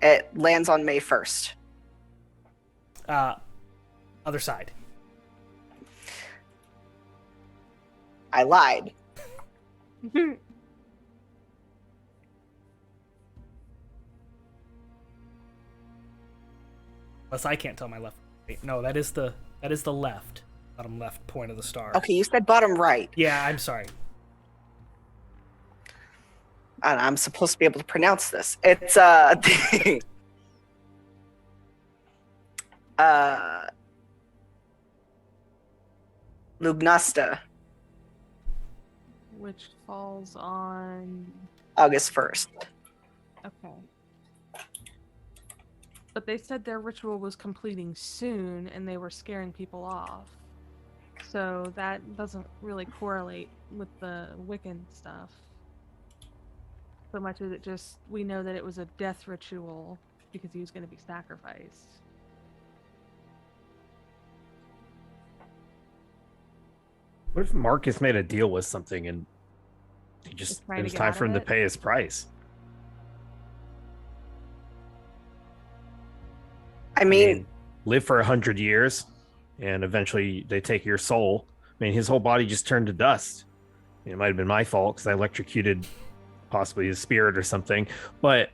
It lands on May 1st. Other side. I lied. Unless I can't tell my left. No, that is the left. Bottom left point of the star. Okay, you said bottom right. Yeah, I'm sorry. And I'm supposed to be able to pronounce this. It's Lugnasta, Which falls on... August 1st. Okay. But they said their ritual was completing soon and they were scaring people off. So that doesn't really correlate with the Wiccan stuff. So much as it just, we know that it was a death ritual because he was going to be sacrificed. What if Marcus made a deal with something and he just Just trying it to was get time out for of him to it? pay his price? I mean, live for 100 years and eventually they take your soul. I mean, his whole body just turned to dust. I mean, it might have been my fault because I electrocuted possibly his spirit or something. But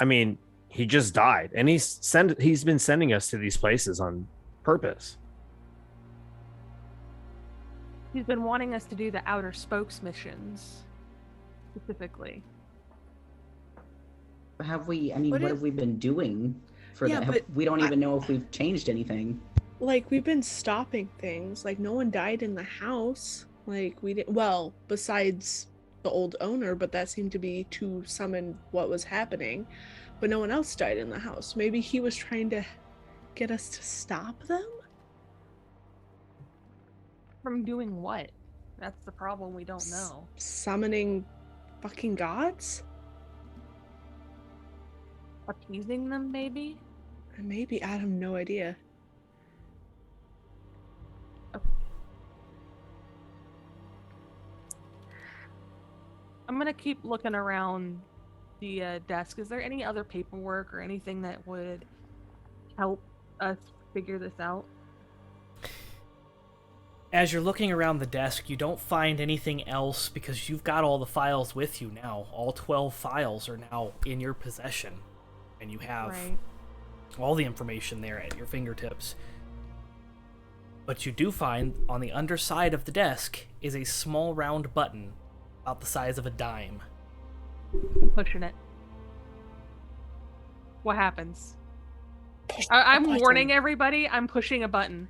I mean, he just died, and he's been sending us to these places on purpose. He's been wanting us to do the outer spokes missions, specifically. Have we? I mean, What what if- have we been doing for Yeah, that? but We don't I- even know if we've changed anything. Like, we've been stopping things. Like, no one died in the house. Like, we didn't. Well, besides the old owner, but that seemed to be to summon what was happening. But no one else died in the house. Maybe he was trying to get us to stop them? From doing what? That's the problem, we don't know. Summoning fucking gods? Appeasing them, maybe? Maybe. I have no idea. I'm gonna keep looking around the desk. Is there any other paperwork or anything that would help us figure this out? As you're looking around the desk, you don't find anything else because you've got all the files with you now. All 12 files are now in your possession, and you have Right. all the information there at your fingertips. But you do find on the underside of the desk is a small round button about the size of a dime. Pushing it. What happens? Push I'm the button. warning everybody, I'm pushing a button.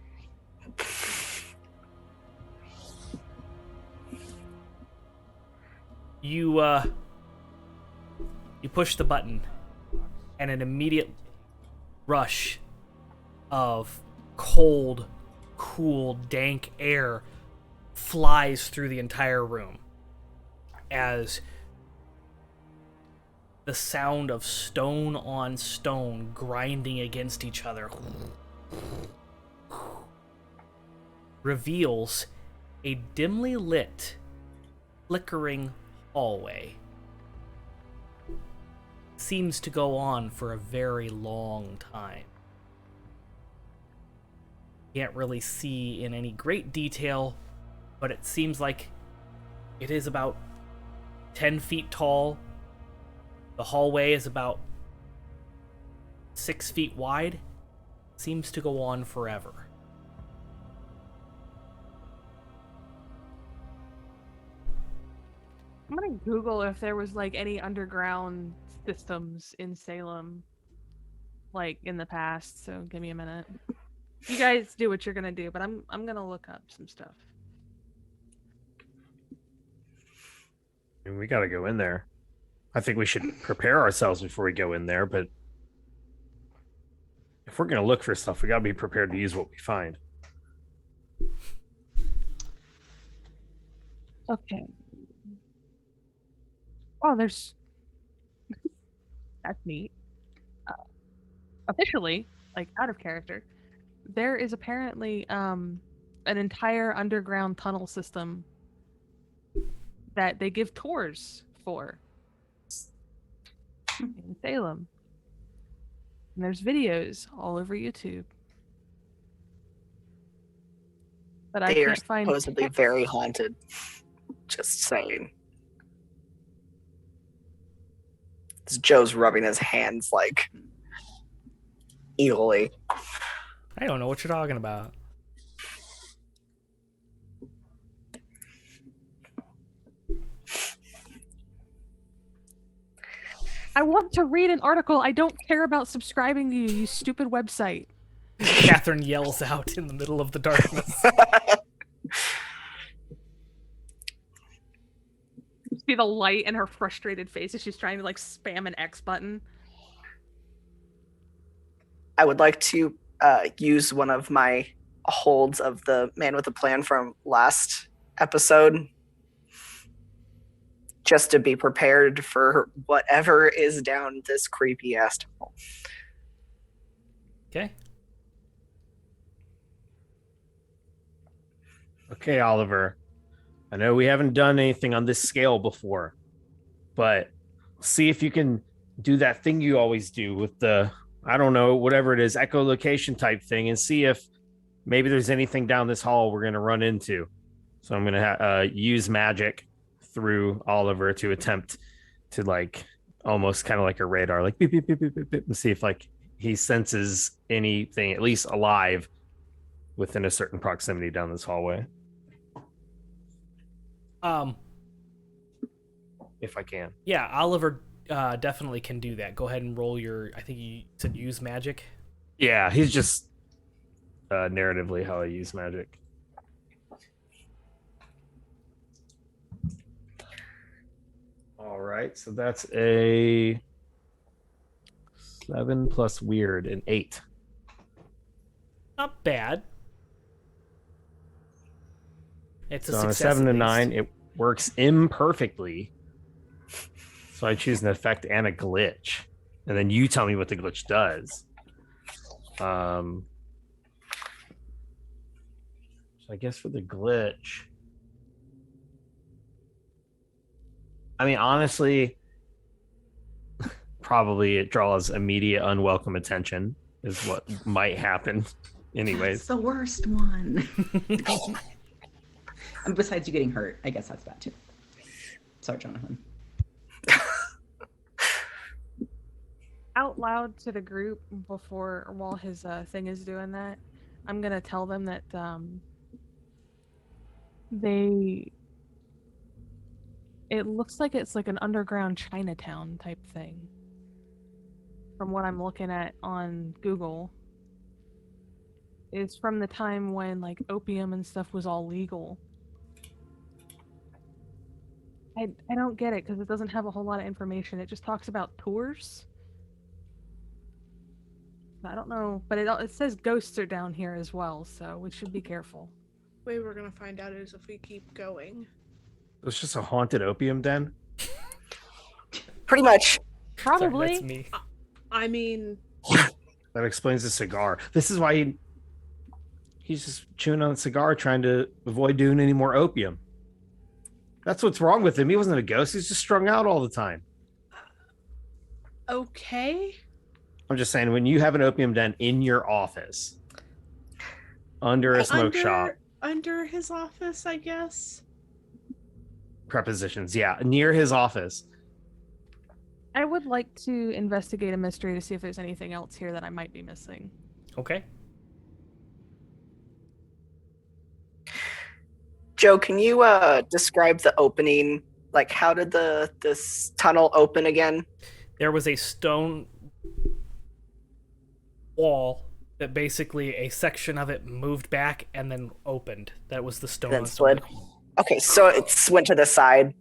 You push the button, and an immediate rush of cold, cool, dank air flies through the entire room. as the sound of stone on stone grinding against each other reveals a dimly lit, flickering hallway. Seems to go on for a very long time. Can't really see in any great detail, but it seems like it is about 10 feet tall. The hallway is about 6 feet wide. Seems to go on forever. I'm gonna Google if there was like any underground systems in Salem, like in the past. So give me a minute. You guys do what you're gonna do, but I'm gonna look up some stuff. And we got to go in there. I think we should prepare ourselves before we go in there, but if we're going to look for stuff, we got to be prepared to use what we find. Okay. Oh, there's. That's neat. Officially, like out of character, there is apparently an entire underground tunnel system that they give tours for in Salem. And there's videos all over YouTube. But I They are can't find supposedly text. very haunted. Just saying. Joe's rubbing his hands like evilly. I don't know what you're talking about. I want to read an article. I don't care about subscribing to you, you stupid website. Catherine yells out in the middle of the darkness. See the light in her frustrated face as she's trying to like spam an X button. I would like to use one of my holds of the man with a plan from last episode just to be prepared for whatever is down this creepy ass tunnel. Okay. Okay, Oliver. I know we haven't done anything on this scale before, but see if you can do that thing you always do with the, I don't know, whatever it is, echolocation type thing, and see if maybe there's anything down this hall we're going to run into. So I'm going to use magic through Oliver to attempt to like almost kind of like a radar, like beep, beep, beep, beep, beep, beep, and see if like he senses anything at least alive within a certain proximity down this hallway. If I can. Yeah, Oliver definitely can do that. Go ahead and roll your, I think you said use magic. Yeah, he's just narratively how I use magic. All right, so that's a 7 plus weird, an 8. Not bad. It's a So on a success. 7 to at 9, least. it works imperfectly. So I choose an effect and a glitch. And then you tell me what the glitch does. So I guess for the glitch, I mean, honestly, probably it draws immediate unwelcome attention is what might happen anyways. That's the worst one. And besides you getting hurt, I guess that's bad too. Sorry, Jonathan. Out loud to the group while his thing is doing that, I'm gonna tell them that it looks like it's like an underground Chinatown type thing. From what I'm looking at on Google, it's from the time when like opium and stuff was all legal. I don't get it because it doesn't have a whole lot of information. It just talks about tours. I don't know, but it says ghosts are down here as well, so we should be careful. Way we're gonna find out is if we keep going. It's just a haunted opium den. Pretty much. Sorry, Probably. that's me. I mean, That explains the cigar. This is why he's just chewing on a cigar, trying to avoid doing any more opium. That's what's wrong with him. He wasn't a ghost. He's just strung out all the time. okay. I'm just saying, when you have an opium den in your office, under a smoke shop, Under his office, I guess. prepositions, yeah, near his office. I would like to investigate a mystery to see if there's anything else here that I might be missing. Okay. Joe, can you describe the opening? Like, how did this tunnel open again? There was a stone wall that basically a section of it moved back and then opened. That was the stone. Then on stone. slid. Okay, so it went to the side.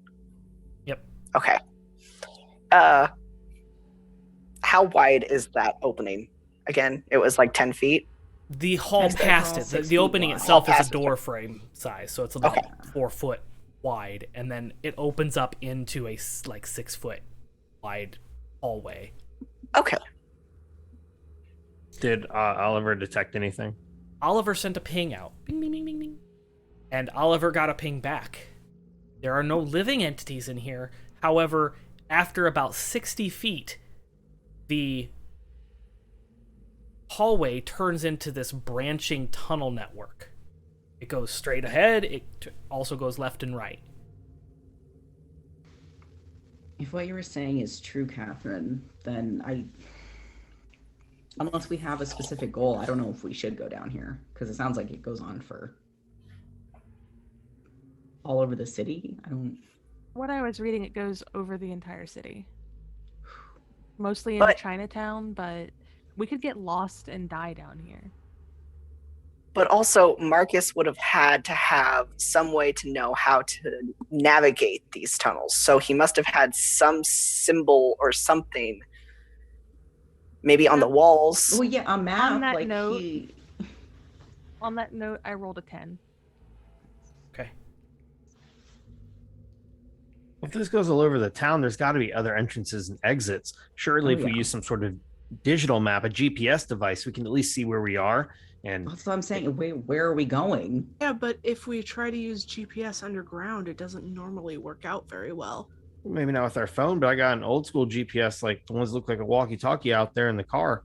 Yep. Okay. How wide is that opening? Again, it was like 10 feet. The hall That's past all it. 6 The feet opening wide. itself is Past a it. door frame size, so it's about Okay. 4 foot wide, and then it opens up into a 6 foot wide hallway. Okay. Did Oliver detect anything? Oliver sent a ping out. Bing, bing, bing, bing, bing. And Oliver got a ping back. There are no living entities in here. However, after about 60 feet, the hallway turns into this branching tunnel network. It goes straight ahead. It also goes left and right. If what you were saying is true, Catherine, then unless we have a specific goal, I don't know if we should go down here, because it sounds like it goes on for all over the city. What I was reading, it goes over the entire city. Mostly in But- Chinatown, but we could get lost and die down here. But also, Marcus would have had to have some way to know how to navigate these tunnels. So he must have had some symbol or something, maybe on the walls. Well, yeah, a map. On that like note- he. On that note, I rolled a 10. Okay. If this goes all over the town, there's got to be other entrances and exits. Surely, Oh, if we yeah. use some sort of digital map, a GPS device, we can at least see where we are. And That's what I'm saying. Where are we going? Yeah, but if we try to use GPS underground, it doesn't normally work out very well. maybe not with our phone, but I got an old school GPS, like the ones that look like a walkie-talkie out there in the car.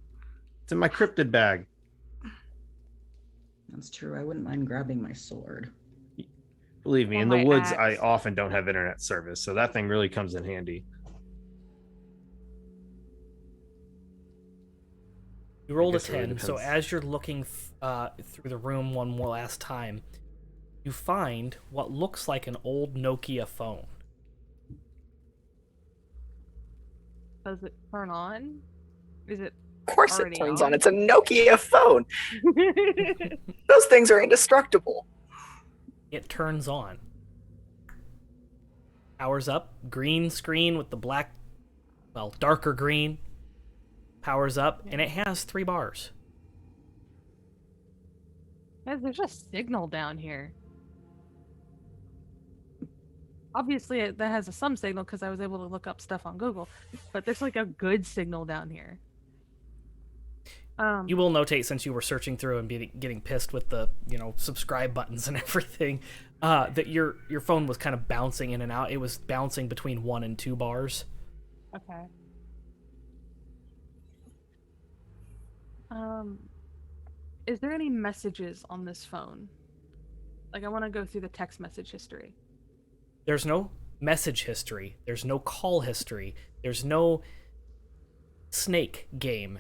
It's in my cryptid bag. That's true. I wouldn't mind grabbing my sword. Believe me, Or in the my woods, axe. I often don't have internet service, so that thing really comes in handy. You rolled a guess it really 10, so depends. as you're looking through the room one more last time, you find what looks like an old Nokia phone. Does it turn on? Is it Of course, it Already turns on? on. It's a Nokia phone. Those things are indestructible. It turns on. Powers up. Green screen with the black, well, darker green. Powers up, and it has 3 bars. Guys, there's a signal down here. Obviously, that has some signal because I was able to look up stuff on Google, but there's like a good signal down here. You will notate, since you were searching through and getting pissed with the, subscribe buttons and everything, that your phone was kind of bouncing in and out. It was bouncing between 1 and 2 bars. Okay. Is there any messages on this phone? Like, I want to go through the text message history. There's no message history. There's no call history. There's no snake game.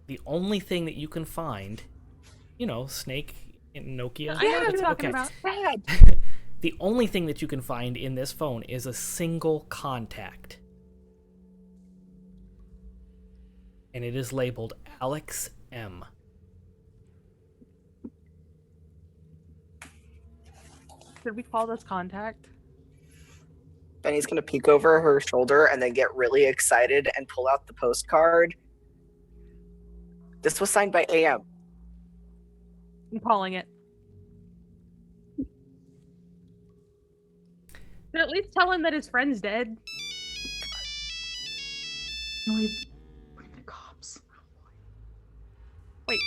The only thing that you can find, snake in Nokia. I know what It's- you're talking okay. about. The only thing that you can find in this phone is a single contact. And it is labeled Alex M. Should we call this contact? Benny's going to peek over her shoulder and then get really excited and pull out the postcard. This was signed by AM. I'm calling it. At least tell him that his friend's dead. No, bring the cops. Wait.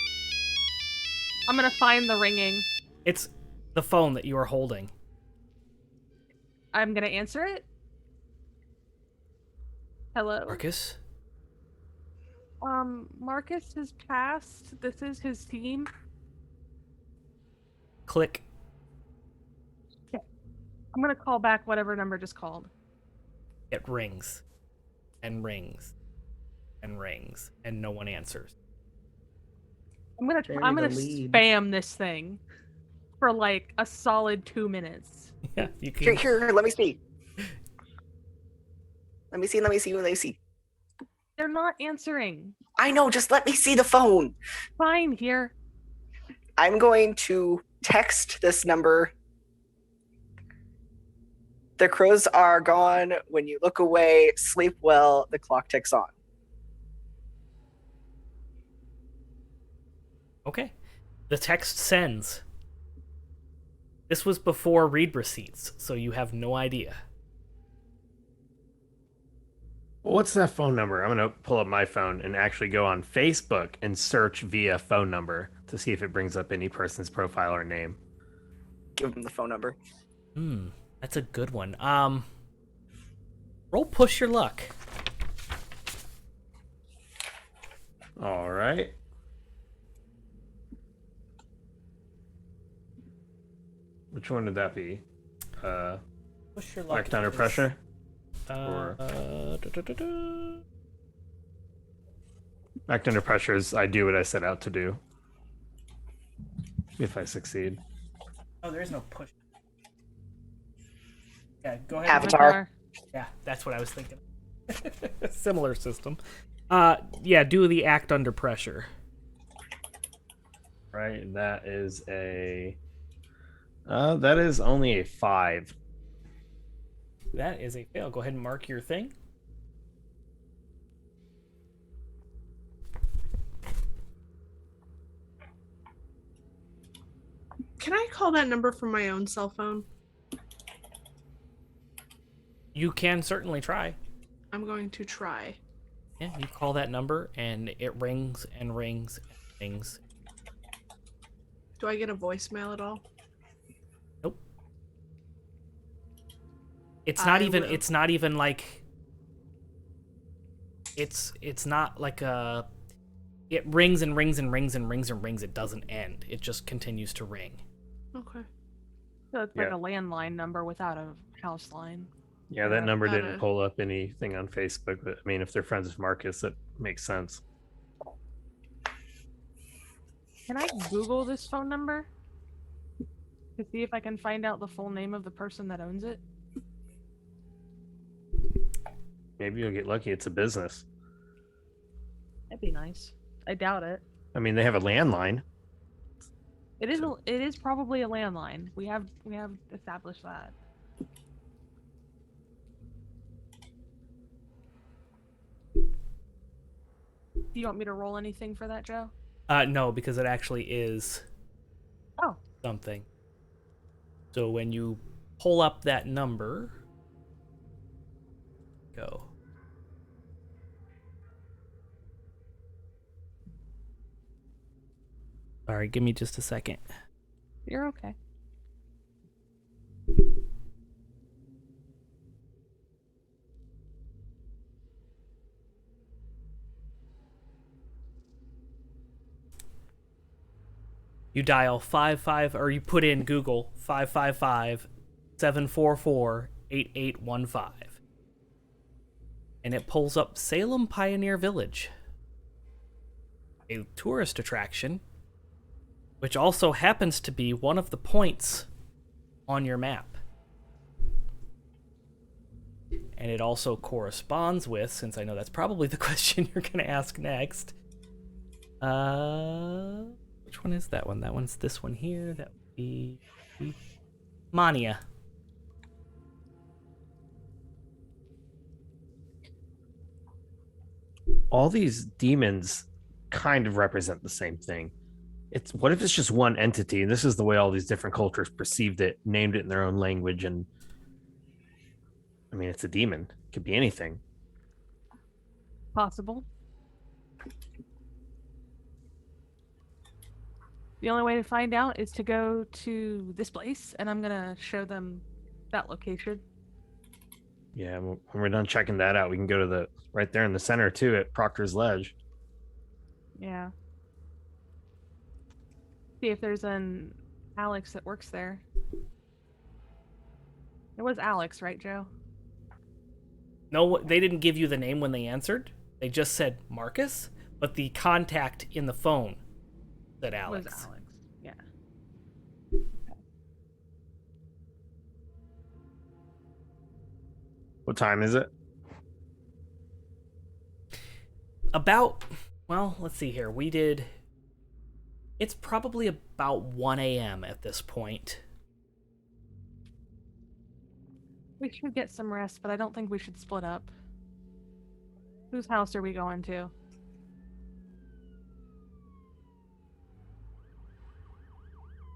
I'm gonna find the ringing. It's the phone that you are holding. I'm gonna answer it. Hello? Marcus? Marcus has passed. This is his team. Click. I'm gonna call back whatever number just called. It rings. And rings. And rings. And no one answers. I'm gonna Bury the lead. spam this thing for like a solid 2 minutes. Yeah, you can. Here, let me see. Let me see. They're not answering. I know, just let me see the phone. Fine, here. I'm going to text this number. The crows are gone. When you look away, sleep well. The clock ticks on. Okay. The text sends. This was before read receipts, so you have no idea. What's that phone number? I'm going to pull up my phone and actually go on Facebook and search via phone number to see if it brings up any person's profile or name. Give them the phone number. That's a good one. Roll push your luck. All right. Which one would that be? Push your luck. Act under is, pressure? Act under pressure is I do what I set out to do. If I succeed. Oh, there is no push. Yeah, go ahead. Avatar. Yeah, that's what I was thinking. Similar system. Yeah, do the act under pressure. Right, that is a... that is only a 5. That is a fail. Go ahead and mark your thing. Can I call that number from my own cell phone? You can certainly try. I'm going to try. Yeah, you call that number and it rings and rings and rings. Do I get a voicemail at all? Nope. It's not even will. it's not even like it's not like a it rings and rings and rings and rings and rings. It doesn't end. It just continues to ring. Okay. So it's like Yeah. a landline number without a house line. Yeah, that number Got didn't it. pull up anything on Facebook, but I mean, if they're friends with Marcus, that makes sense. Can I Google this phone number to see if I can find out the full name of the person that owns it? Maybe you'll get lucky. It's a business. That'd be nice. I doubt it. I mean, they have a landline. It is probably a landline. We have established that. Do you want me to roll anything for that, Joe? No, because it actually is Oh. something. So when you pull up that number, go. Sorry, give me just a second. You're okay. You dial 55 or you put in Google 555-744-8815. And it pulls up Salem Pioneer Village, a tourist attraction, which also happens to be one of the points on your map. And it also corresponds with, since I know that's probably the question you're going to ask next. Which one is that one? That one's this one here. That would be Mania. All these demons kind of represent the same thing. It's what if it's just one entity, and this is the way all these different cultures perceived it, named it in their own language, and I mean, it's a demon. It could be anything. Possible. The only way to find out is to go to this place, and I'm gonna show them that location. Yeah, when we're done checking that out, we can go to the right there in the center too at Proctor's Ledge. Yeah. See if there's an Alex that works there. It was Alex, right, Joe? No, they didn't give you the name when they answered. They just said Marcus, but the contact in the phone said Alex. Was Alex. Yeah. What time is it? About, well, let's see here. It's probably about 1 a.m. at this point. We should get some rest, but I don't think we should split up. Whose house are we going to?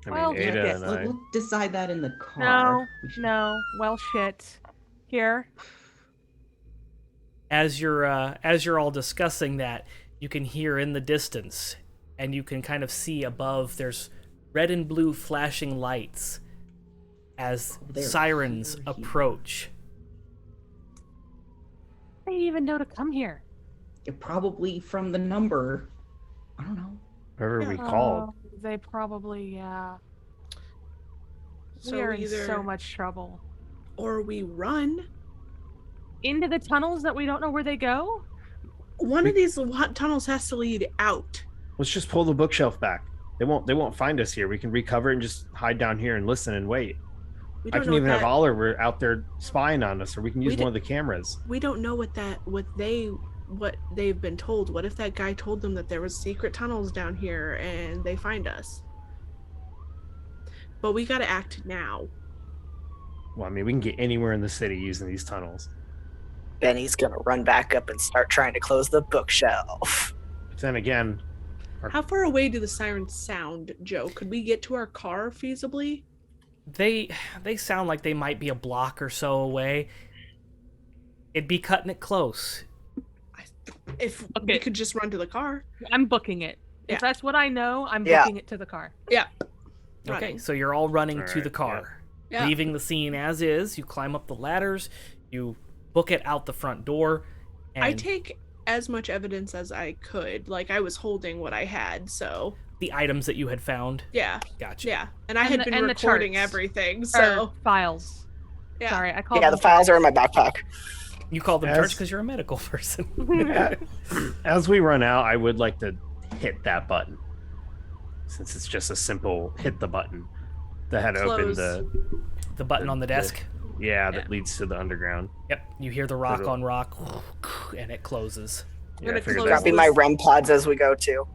I Well, mean, Ada Yeah, and I. we'll decide that in the car. No, We should- no. Well, shit. Here. As you're all discussing that, you can hear in the distance, and you can kind of see above. There's red and blue flashing lights as they're sirens here. approach. They even know to come here. Yeah, probably from the number. I don't know. Whoever we called. Oh, they probably, yeah. So We are in either so much trouble. or we run. Into the tunnels that we don't know where they go? One of these tunnels has to lead out. Let's just pull the bookshelf back. They won't find us here. We can recover it and just hide down here and listen and wait. We I don't can know even what have that, Oliver out there spying on us, or we can use We one of the cameras. we don't know what they've been told. What if that guy told them that there was secret tunnels down here and they find us? But we gotta act now. Well, I mean, we can get anywhere in the city using these tunnels. Benny's gonna run back up and start trying to close the bookshelf. But then again, How far away do the sirens sound, Joe? Could we get to our car feasibly? They sound like they might be a block or so away. It'd be cutting it close. If we Okay. could just run to the car. I'm booking it. Yeah. If that's what I know, I'm Yeah. booking it to the car. Okay, Running. so you're all running All to right, the car. Yeah. Leaving the scene as is, you climb up the ladders, you book it out the front door, and I take as much evidence as I could. Like I was holding what I had, so the items that you had found. yeah. Gotcha. Yeah. And I And had the- been and the recording charts. everything, Or so files. yeah. Sorry, I called Yeah, the them files are in my backpack. You call them As- charts because you're a medical person. as we run out, I would like to hit that button, since it's just a simple hit the button that had opened Close. The button on the desk. that Yeah. leads to the underground. Yep. You hear the rock Little- on rock, and it closes. I'm Yeah, I gonna figured close that Grabbing this- my REM pods as we go too.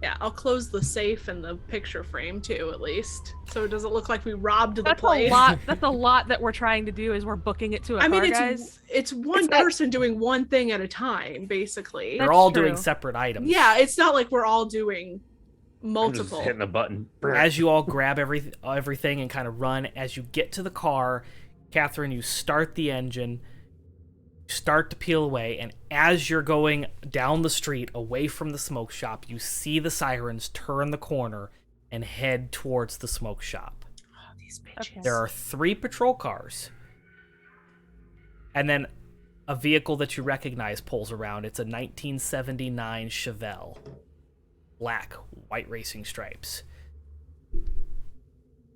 Yeah, I'll close the safe and the picture frame too, at least, so it doesn't look like we robbed the That's place. a lot. That's a lot that we're trying to do. Is we're booking it to a I mean, car, it's guys. it's one It's not- person doing one thing at a time, basically. They're That's all doing true. separate items. Yeah, it's not like we're all doing I'm multiple. just hitting a button. As you all grab everything and kind of run, as you get to the car, Catherine, you start the engine, start to peel away, and as you're going down the street away from the smoke shop, you see the sirens turn the corner and head towards the smoke shop. Oh, these bitches. Okay. There are 3 patrol cars, and then a vehicle that you recognize pulls around. It's a 1979 Chevelle, black, white racing stripes.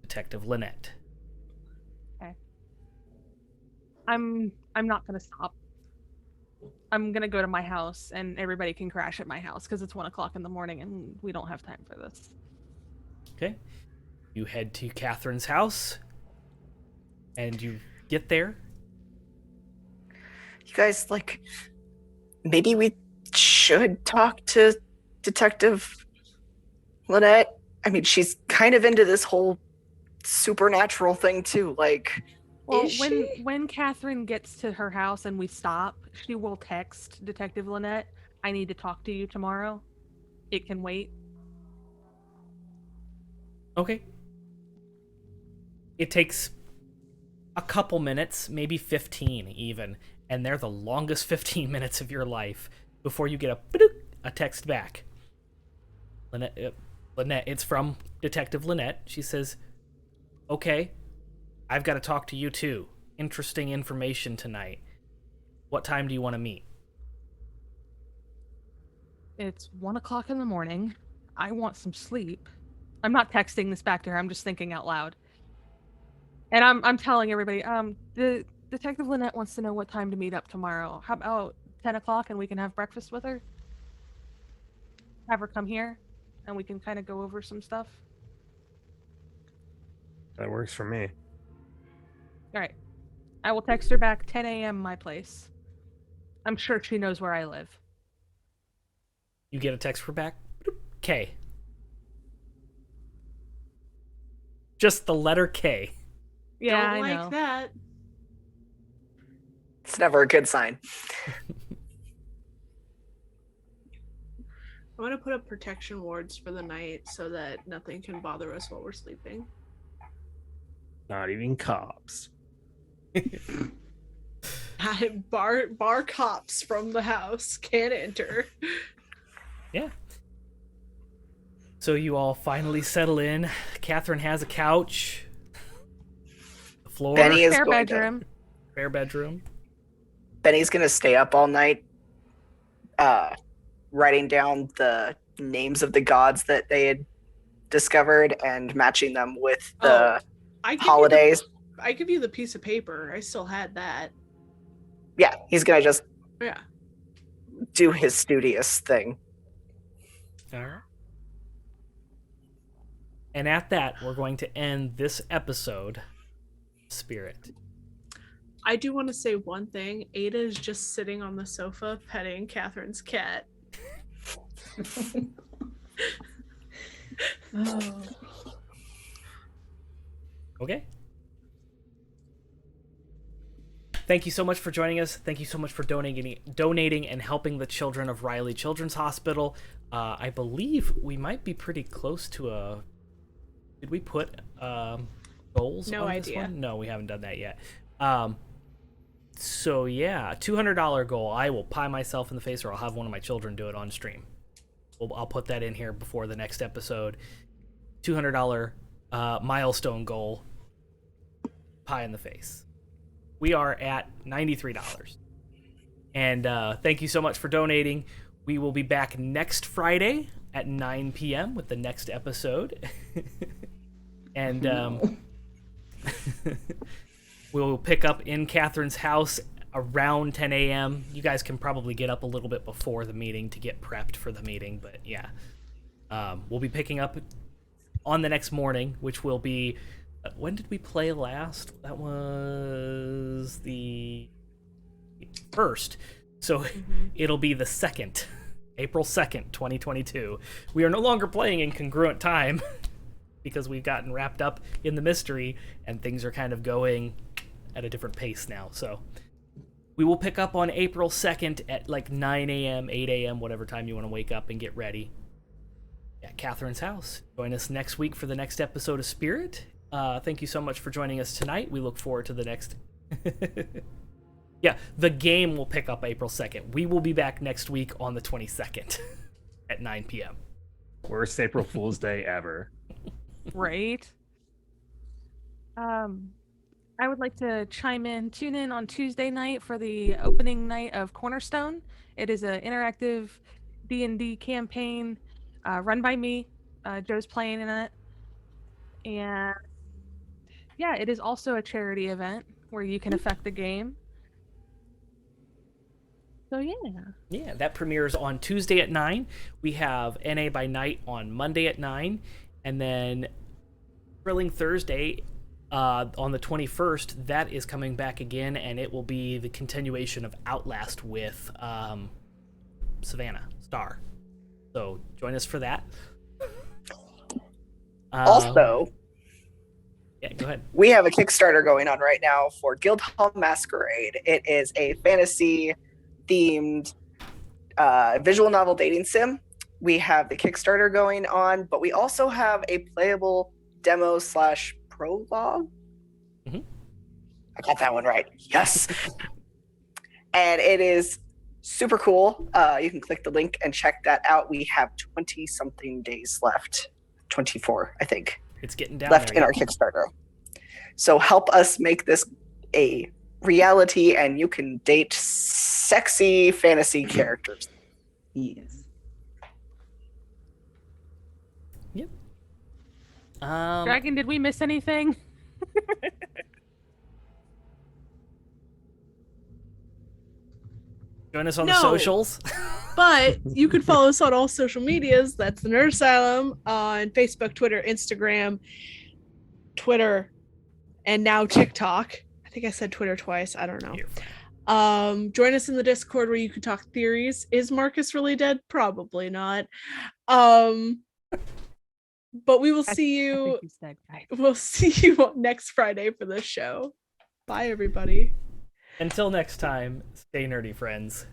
Detective Lynette. I'm not gonna stop. I'm gonna go to my house, and everybody can crash at my house because it's 1:00 in the morning, and we don't have time for this. Okay. You head to Catherine's house, and you get there. You guys, like, maybe we should talk to Detective Lynette. I mean, she's kind of into this whole supernatural thing too. Like, Well, Is when she? when Catherine gets to her house and we stop, she will text Detective Lynette, "I need to talk to you tomorrow. It can wait." Okay. It takes a couple minutes, maybe 15 even, and they're the longest 15 minutes of your life before you get a text back. Lynette, it's from Detective Lynette. She says, "Okay, I've got to talk to you too. Interesting information tonight. What time do you want to meet?" It's 1 o'clock in the morning. I want some sleep. I'm not texting this back to her. I'm just thinking out loud. And I'm telling everybody, the Detective Lynette wants to know what time to meet up tomorrow. How about 10 o'clock and we can have breakfast with her? Have her come here and we can kind of go over some stuff. That works for me. All right. I will text her back 10 a.m. my place. I'm sure she knows where I live. You get a text for back. K. Just the letter K. Yeah, Don't I like know. that. It's never a good sign. I'm gonna put up protection wards for the night so that nothing can bother us while we're sleeping. Not even cops. Bar cops from the house can't enter. Yeah. So you all finally settle in. Catherine has a couch. The floor. Benny is Spare going bedroom. Spare bedroom. Benny's gonna stay up all night, writing down the names of the gods that they had discovered and matching them with the I give holidays. I give you the piece of paper. I still had that. Yeah, he's gonna just Yeah. do his studious thing. All right. And at that, we're going to end this episode. Spirit. I do want to say one thing. Ada is just sitting on the sofa petting Catherine's cat. Oh. Okay. Thank you so much for joining us. Thank you so much for donating and helping the children of Riley Children's Hospital. I believe we might be pretty close to a... Did we put goals No on this idea. one? No, we haven't done that yet. So yeah, $200 goal. I will pie myself in the face, or I'll have one of my children do it on stream. I'll put that in here before the next episode. $200 milestone goal. Pie in the face. We are at $93. And thank you so much for donating. We will be back next Friday at 9 p.m. with the next episode. And we'll pick up in Catherine's house around 10 a.m. You guys can probably get up a little bit before the meeting to get prepped for the meeting. But yeah, we'll be picking up on the next morning, which will be... when did we play last? That was the 1st. So it'll be the 2nd. April 2nd, 2022. We are no longer playing in congruent time because we've gotten wrapped up in the mystery and things are kind of going at a different pace now. So we will pick up on April 2nd at like 9 a.m., 8 a.m., whatever time you want to wake up and get ready at Catherine's house. Join us next week for the next episode of Spirit. Thank you so much for joining us tonight. We look forward to the next... Yeah, the game will pick up April 2nd. We will be back next week on the 22nd at 9 p.m. Worst April Fool's Day ever. Right. I would like to tune in on Tuesday night for the opening night of Cornerstone. It is an interactive D&D campaign run by me. Joe's playing in it. And yeah, it is also a charity event where you can affect the game. So yeah. Yeah, that premieres on Tuesday at 9. We have NA by Night on Monday at 9. And then Thrilling Thursday on the 21st, that is coming back again, and it will be the continuation of Outlast with Savannah Star. So join us for that. Also, yeah, go ahead. we have a Kickstarter going on right now for Guildhall Masquerade. It is a fantasy themed visual novel dating sim. We have the Kickstarter going on, but we also have a playable demo / prologue. Mm-hmm. I got that one right. Yes. And it is super cool. You can click the link and check that out. We have 20-something days left. 24, I think. It's getting down left there. in our Kickstarter. So help us make this a reality, and you can date sexy fantasy characters. Yes. Dragon, did we miss anything? Join us on the No. socials. But you can follow us on all social medias. That's the Nerd Asylum on Facebook, Twitter, Instagram, Twitter, and now TikTok. I think I said Twitter twice. I don't know. You're fine. Join us in the Discord where you can talk theories. Is Marcus really dead? Probably not. But we will see I you. think he's dead, guys. We'll see you next Friday for this show. Bye, everybody. Until next time, stay nerdy, friends.